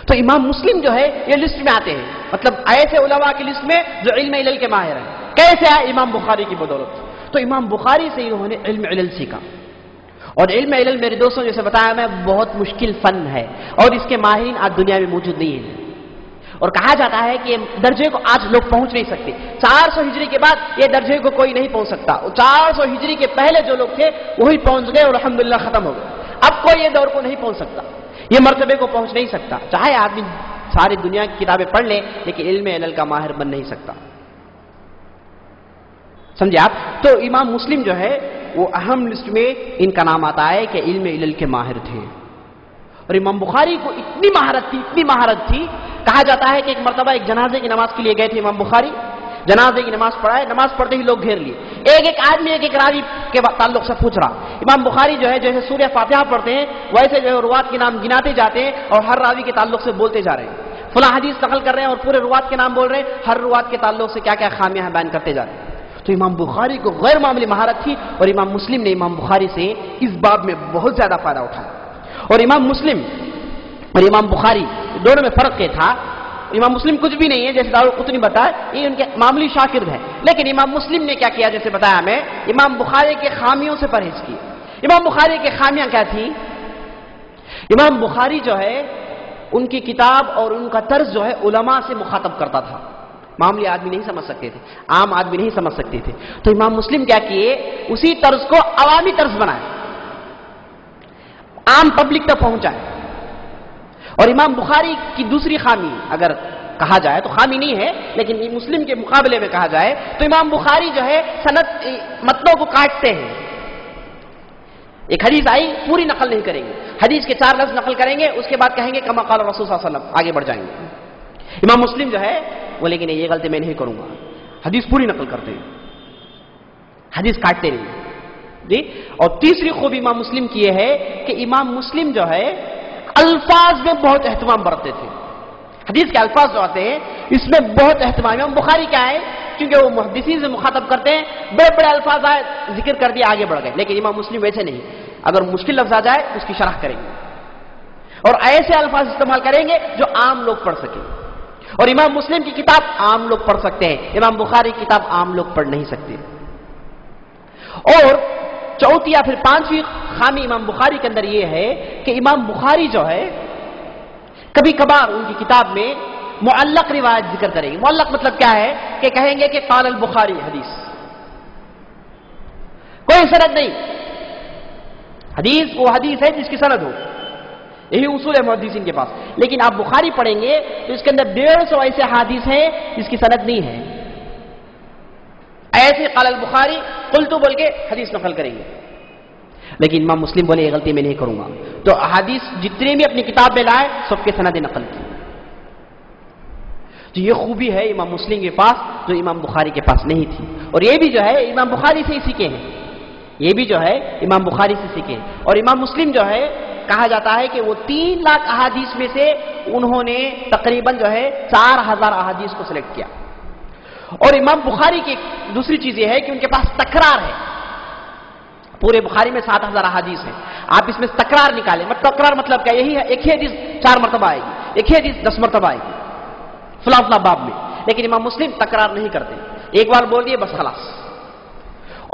تو امام مسلم جو ہے یہ لسٹ میں آتے ہیں، مطلب ایسے علماء کی لسٹ میں جو علم علل کے ماہر ہیں. کیسے آئے؟ امام بخاری کی بدولت. تو امام بخاری سے انہوں نے علم علل سیکھا. اور علم علل میرے دوستوں جیسے بتایا میں بہت مشکل فن ہے اور اس کے ماہرین آج دنیا میں موجود نہیں ہیں. اور کہا جاتا ہے کہ درجے کو آج لوگ پہنچ نہیں سکتے. 400 ہجری کے بعد یہ درجے کو کوئی نہیں پہنچ سکتا. 400 ہجری کے پہلے جو لوگ تھے وہی پہنچ گئے اور الحمدللہ ختم ہو گئے. اب کوئی یہ دور کو نہیں پہنچ سکتا، یہ مرتبے کو پہنچ نہیں سکتا. چاہے آدمی ساری دنیا کی کتابیں پڑھ لے لیکن علم علل کا ماہر بن نہیں سکتا. سمجھے آپ؟ تو امام مسلم جو ہے وہ اہم لسٹ میں ان کا نام آتا ہے کہ علم علل کے ماہر تھے. اور امام بخاری کو اتنی مہارت تھی کہا جاتا ہے کہ ایک مرتبہ ایک جنازے کی نماز کے لیے گئے تھے امام بخاری. جنازے کی نماز پڑھائے، نماز پڑھتے ہی لوگ گھیر لیے. ایک آدمی ایک راوی کے تعلق سے پوچھ رہا. امام بخاری جو ہے جیسے سورہ فاتحہ پڑھتے ہیں ویسے جو ہے روات کے نام گناتے جاتے ہیں اور ہر راوی کے تعلق سے بولتے جا رہے ہیں. فلاں حدیث نقل کر رہے ہیں اور پورے روات کے نام بول رہے ہیں، ہر روات کے تعلق سے کیا کیا خامیاں ہیں بیان کرتے جا رہے ہیں. تو امام بخاری کو غیر معمولی مہارت تھی اور امام مسلم نے امام بخاری سے اس باب میں بہت زیادہ فائدہ اٹھایا. اور امام مسلم اور امام بخاری دونوں میں فرق یہ تھا، امام مسلم کچھ بھی نہیں ہے جیسے دارقطنی بتایا، یہ ان کے معمولی شاگرد ہیں، لیکن امام مسلم نے کیا کیا جیسے بتایا ہمیں، امام بخاری کے خامیوں سے پرہیز کی. امام بخاری کی خامیاں کیا تھی؟ امام بخاری جو ہے ان کی کتاب اور ان کا طرز جو ہے علماء سے مخاطب کرتا تھا. معمولی آدمی نہیں سمجھ سکتے تھے، عام آدمی نہیں سمجھ سکتے تھے. تو امام مسلم کیا کیے، اسی طرز کو عوامی طرز بنائے. عام پبلک تک پہنچائے. اور امام بخاری کی دوسری خامی اگر کہا جائے تو خامی نہیں ہے لیکن مسلم کے مقابلے میں کہا جائے تو امام بخاری جو ہے سند متنوں کو کاٹتے ہیں. ایک حدیث آئی پوری نقل نہیں کریں گے, حدیث کے 4 لفظ نقل کریں گے, اس کے بعد کہیں گے کما قال رسول صلی اللہ علیہ وسلم, آگے بڑھ جائیں گے. امام مسلم جو ہے وہ لیکن یہ غلطی میں نہیں کروں گا, حدیث پوری نقل کرتے ہیں, حدیث کاٹتے نہیں جی. اور تیسری خوبی امام مسلم کی یہ ہے کہ امام مسلم جو ہے الفاظ میں بہت اہتمام برتتے تھے. حدیث کے الفاظ جو آتے ہیں اس میں بہت اہتمام. امام بخاری کیا ہے کیونکہ وہ محدثین سے مخاطب کرتے ہیں, بڑے بڑے الفاظ آئے ذکر کر دیا آگے بڑھ گئے. لیکن امام مسلم ویسے نہیں, اگر مشکل لفظ آ جائے اس کی شرح کریں گے اور ایسے الفاظ استعمال کریں گے جو عام لوگ پڑھ سکیں. اور امام مسلم کی کتاب عام لوگ پڑھ سکتے ہیں, امام بخاری کی کتاب عام لوگ پڑھ نہیں سکتے. اور چوتھی یا پھر 5ویں خامی امام بخاری کے اندر یہ ہے کہ امام بخاری جو ہے کبھی کبھار ان کی کتاب میں معلق روایت ذکر کریں گے. معلق مطلب کیا ہے کہ کہیں گے کہ قال البخاری حدیث, کوئی سند نہیں, حدیث وہ حدیث ہے جس کی سند ہو, یہی اصول ہے محدثین کے پاس. لیکن آپ بخاری پڑھیں گے تو اس کے اندر 150 ایسے حدیث ہیں جس کی سند نہیں ہے. ایسے قال البخاری قلت بول کے حدیث نقل کریں گے. لیکن امام مسلم بولے یہ غلطی میں نہیں کروں گا, تو احادیث جتنے بھی اپنی کتاب میں لائے سب کے سندیں نقل کی. تو یہ خوبی ہے امام مسلم کے پاس جو امام بخاری کے پاس نہیں تھی. اور یہ بھی جو ہے امام بخاری سے ہی سیکھے ہیں, یہ بھی جو ہے امام بخاری سے سیکھے ہیں. اور امام مسلم جو ہے کہا جاتا ہے کہ وہ 3 لاکھ احادیث میں سے انہوں نے تقریباً جو ہے 4000 احادیث کو سلیکٹ کیا. اور امام بخاری کی دوسری چیز یہ ہے کہ ان کے پاس تکرار ہے. پورے بخاری میں 7000 احادیث ہیں, آپ اس میں تکرار نکالیں. تکرار مطلب کیا, یہی ہے ایک ہی حدیث 4 مرتبہ آئے گی, ایک ہی حدیث 10 مرتبہ آئے گی فلاں فلاں باب میں. لیکن امام مسلم تکرار نہیں کرتے, ایک بار بول دیے بس خلاص.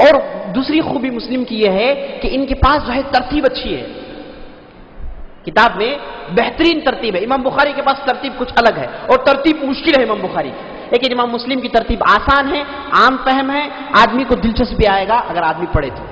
اور دوسری خوبی مسلم کی یہ ہے کہ ان کے پاس جو ہے ترتیب اچھی ہے, کتاب میں بہترین ترتیب ہے. امام بخاری کے پاس ترتیب کچھ الگ ہے اور ترتیب مشکل ہے امام بخاری کی, لیکن امام مسلم کی ترتیب آسان ہے, عام فہم ہے, آدمی کو دلچسپی آئے گا اگر آدمی پڑھے تو.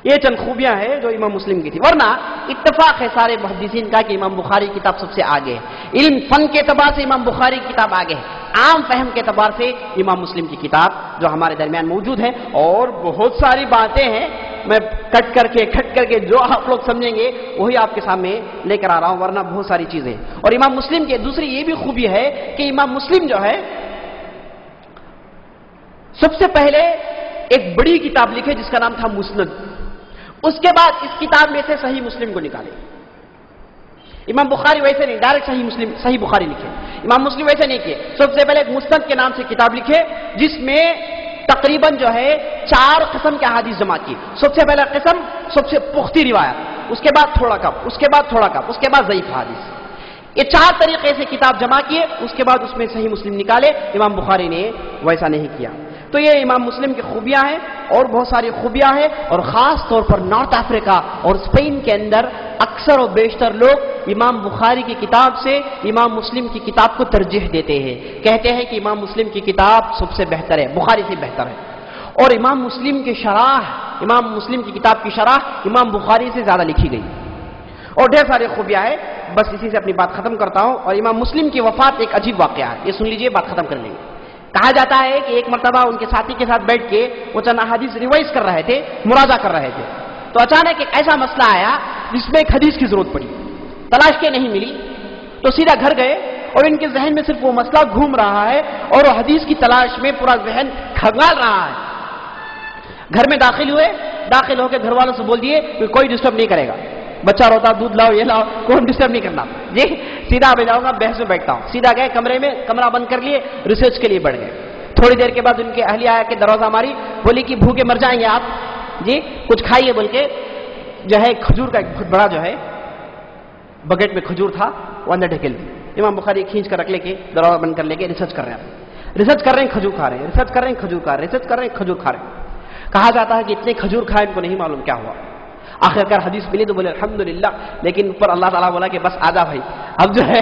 یہ چند خوبیاں ہیں جو امام مسلم کی تھی. ورنہ اتفاق ہے سارے محدثین کا کہ امام بخاری کی کتاب سب سے آگے ہے. علم فن کے اعتبار سے امام بخاری کی کتاب آگے ہے, عام فہم کے اعتبار سے امام مسلم کی کتاب جو ہمارے درمیان موجود ہے. اور بہت ساری باتیں ہیں, میں کٹ کر کے جو آپ لوگ سمجھیں گے وہی آپ کے سامنے لے کر آ رہا ہوں, ورنہ بہت ساری چیزیں. اور امام مسلم کی دوسری یہ بھی خوبی ہے کہ امام مسلم جو ہے سب سے پہلے ایک بڑی کتاب لکھے جس کا نام تھا مسند, اس کے بعد اس کتاب میں سے صحیح مسلم کو نکالے. امام بخاری ویسے نہیں ڈائریکٹ صحیح بخاری لکھے, امام مسلم ویسے نہیں کیے. سب سے پہلے ایک مسند کے نام سے کتاب لکھے جس میں تقریباً جو ہے 4 قسم کے احادیث جمع کی. سب سے پہلا قسم سب سے پختی روایت, اس کے بعد تھوڑا کم, اس کے بعد تھوڑا کم, اس کے بعد ضعیف حدیث. یہ 4 طریقے سے کتاب جمع کیے, اس کے بعد اس میں صحیح مسلم نکالے. امام بخاری نے ویسا نہیں کیا. تو یہ امام مسلم کی خوبیاں ہیں اور بہت ساری خوبیاں ہیں. اور خاص طور پر نارتھ افریقہ اور اسپین کے اندر اکثر و بیشتر لوگ امام بخاری کی کتاب سے امام مسلم کی کتاب کو ترجیح دیتے ہیں, کہتے ہیں کہ امام مسلم کی کتاب سب سے بہتر ہے, بخاری سے بہتر ہے. اور امام مسلم کی شرح, امام مسلم کی کتاب کی شرح امام بخاری سے زیادہ لکھی گئی. اور ڈھیر ساری خوبیاں ہیں. بس اسی سے اپنی بات ختم کرتا ہوں. اور امام مسلم کی وفات ایک عجیب واقعہ ہے, یہ سن لیجئے, بات ختم کر لیں گے. کہا جاتا ہے کہ ایک مرتبہ ان کے ساتھی کے ساتھ بیٹھ کے وہ چند احادیث ریوائز کر رہے تھے, مراجعہ کر رہے تھے. تو اچانک ایک ایسا مسئلہ آیا جس میں ایک حدیث کی ضرورت پڑی, تلاش کے نہیں ملی, تو سیدھا گھر گئے اور ان کے ذہن میں صرف وہ مسئلہ گھوم رہا ہے اور وہ حدیث کی تلاش میں پورا ذہن کھنگال رہا ہے. گھر میں داخل ہوئے, داخل ہو کے گھر والوں سے بول دیے کہ کوئی ڈسٹرب نہیں کرے گا, بچہ روتا دودھ لاؤ یہ لاؤ, کوئی ڈسٹرب نہیں کرنا جی, سیدھا میں جاؤں گا بحث میں بیٹھتا ہوں. سیدھا گئے کمرے میں, کمرہ بند کر لیے, ریسرچ کے لیے بڑھ گئے. تھوڑی دیر کے بعد ان کے اہلیہ آیا کہ دروازہ ماری, بولی کہ بھوکے مر جائیں گے آپ جی, کچھ کھائیے بول کے جو ہے کھجور کا ایک بہت بڑا جو ہے بکٹ میں کھجور تھا وہ اندر ڈھکیل دی. امام بخاری کھینچ کر رکھ لے کے دروازہ بند کر لے کے ریسرچ کر رہے ہیں, ریسرچ کر رہے ہیں کھجور کھا رہے ہیں, ریسرچ کر رہے ہیں کھجور کھا رہے ہیں, ریسرچ کر رہے ہیں کھجور کھا رہے ہیں. کہا جاتا ہے کہ اتنے کھجور کھائے ان کو نہیں معلوم کیا ہوا. آخرکار حدیث ملی تو بولے الحمدللہ, لیکن اوپر اللہ تعالیٰ بولا کہ بس آجا بھائی, اب جو ہے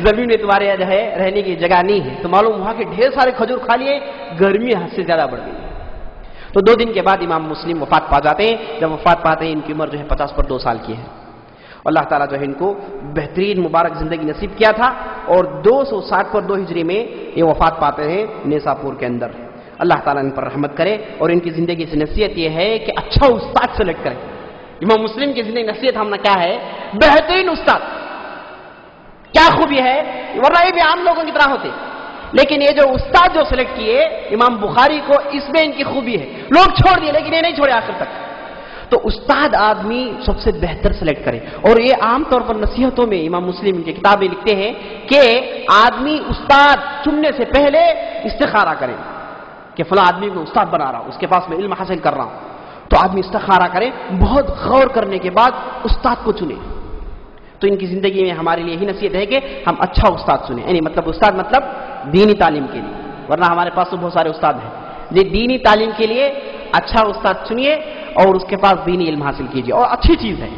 زمین میں تمہارے جو ہے رہنے کی جگہ نہیں ہے. تو معلوم وہاں کے ڈھیر سارے کھجور کھا لیے, گرمی حد سے زیادہ بڑھ گئی. تو 2 دن کے بعد امام مسلم وفات پا جاتے ہیں. جب وفات پاتے ہیں ان کی عمر جو ہے 50 پر 2 سال کی ہے. اللہ تعالیٰ جو ہے ان کو بہترین مبارک زندگی نصیب کیا تھا اور 260 پر 2 ہجری میں یہ وفات پاتے ہیں نیساپور کے اندر. اللہ تعالیٰ ان پر رحمت کرے اور ان کی زندگی سے نصیحت یہ ہے کہ اچھا استاد سلیکٹ کریں. امام مسلم کی زندگی نصیحت ہم نے کیا ہے؟ بہترین استاد. کیا خوبی ہے؟ ورنہ یہ بھی عام لوگوں کی طرح ہوتے، لیکن یہ جو استاد جو سلیکٹ کیے امام بخاری کو، اس میں ان کی خوبی ہے. لوگ چھوڑ دیے لیکن یہ نہیں چھوڑے آخر تک. تو استاد آدمی سب سے بہتر سلیکٹ کرے. اور یہ عام طور پر نصیحتوں میں امام مسلم ان کی کتابیں لکھتے ہیں کہ آدمی استاد چننے سے پہلے استخارہ کرے کہ فلاں آدمی کو استاد بنا رہا ہوں، اس کے پاس میں علم حاصل کر رہا ہوں. تو آدمی استخارہ کرے، بہت غور کرنے کے بعد استاد کو چنے. تو ان کی زندگی میں ہمارے لیے یہی نصیحت ہے کہ ہم اچھا استاد چنیں. یعنی مطلب استاد مطلب دینی تعلیم کے لیے، ورنہ ہمارے پاس تو بہت سارے استاد ہیں. یہ دینی تعلیم کے لیے اچھا استاد چنیے اور اس کے پاس دینی علم حاصل کیجیے. اور اچھی چیز ہے،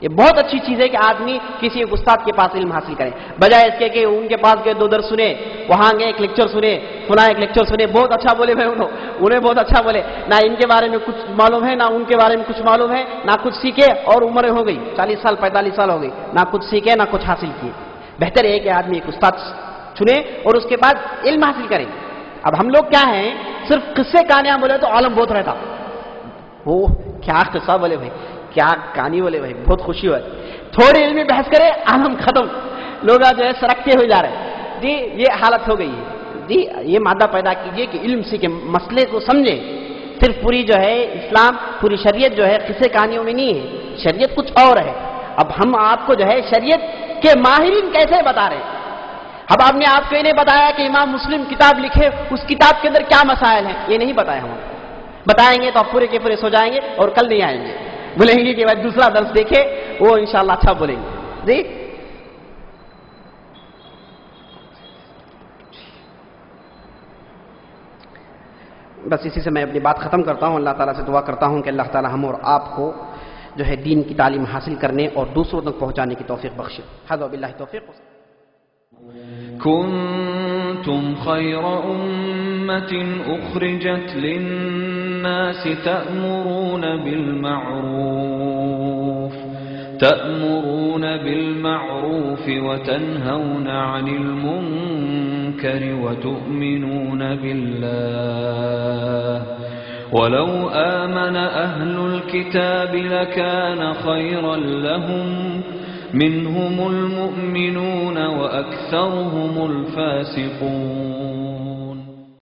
یہ بہت اچھی چیز ہے کہ آدمی کسی ایک استاد کے پاس علم حاصل کرے، بجائے اس کے کہ ان کے پاس گئے 2 درس سنے، وہاں گئے ایک لیکچر سنے، فلاں ایک لیکچر سنے، بہت اچھا بولے بھائی، انہیں بہت اچھا بولے، نہ ان کے بارے میں کچھ معلوم ہے، نہ ان کے بارے میں کچھ معلوم ہے، نہ کچھ سیکھے اور عمریں ہو گئی 40 سال 45 سال ہو گئی، نہ کچھ سیکھے نہ کچھ حاصل کیے. بہتر ہے کہ آدمی ایک استاد چنے اور اس کے بعد علم حاصل کرے. اب ہم لوگ کیا ہیں، صرف قصے کہانیاں بولے تو عالم بہت رہتا، وہ کیا قصہ بولے بھائی، کیا کہانی بولے بھائی، بہت خوشی ہوئی. تھوڑی علمی بحث کرے عالم ختم، لوگ جو ہے سرکتے ہوئے جا رہے ہیں. جی یہ حالت ہو گئی ہے. جی یہ مادہ پیدا کیجئے کہ علم سیکھیں، مسئلے کو سمجھیں. صرف پوری جو ہے اسلام، پوری شریعت جو ہے قصے کہانیوں میں نہیں ہے، شریعت کچھ اور ہے. اب ہم آپ کو جو ہے شریعت کے ماہرین کیسے بتا رہے ہیں. اب آپ نے آپ کو یہ نہیں بتایا کہ امام مسلم کتاب لکھے، اس کتاب کے اندر کیا مسائل ہیں، یہ نہیں بتایا. ہم بتائیں گے تو آپ پورے کے پورے سو جائیں گے اور کل نہیں آئیں گے. بولیں گے کہ بھائی دوسرا درس دیکھے، وہ انشاءاللہ اچھا بولیں گے. جی بس اسی سے میں اپنی بات ختم کرتا ہوں. اللہ تعالیٰ سے دعا کرتا ہوں کہ اللہ تعالیٰ ہم اور آپ کو جو ہے دین کی تعلیم حاصل کرنے اور دوسروں تک پہنچانے کی توفیق بخشے. ھذا وباللہ توفیق. كنتم خير أمة أخرجت للناس تأمرون بالمعروف وتنهون عن المنكر وتؤمنون بالله ولو آمن أهل الكتاب لكان خيرا لهم منهم المؤمنون وأكثرهم الفاسقون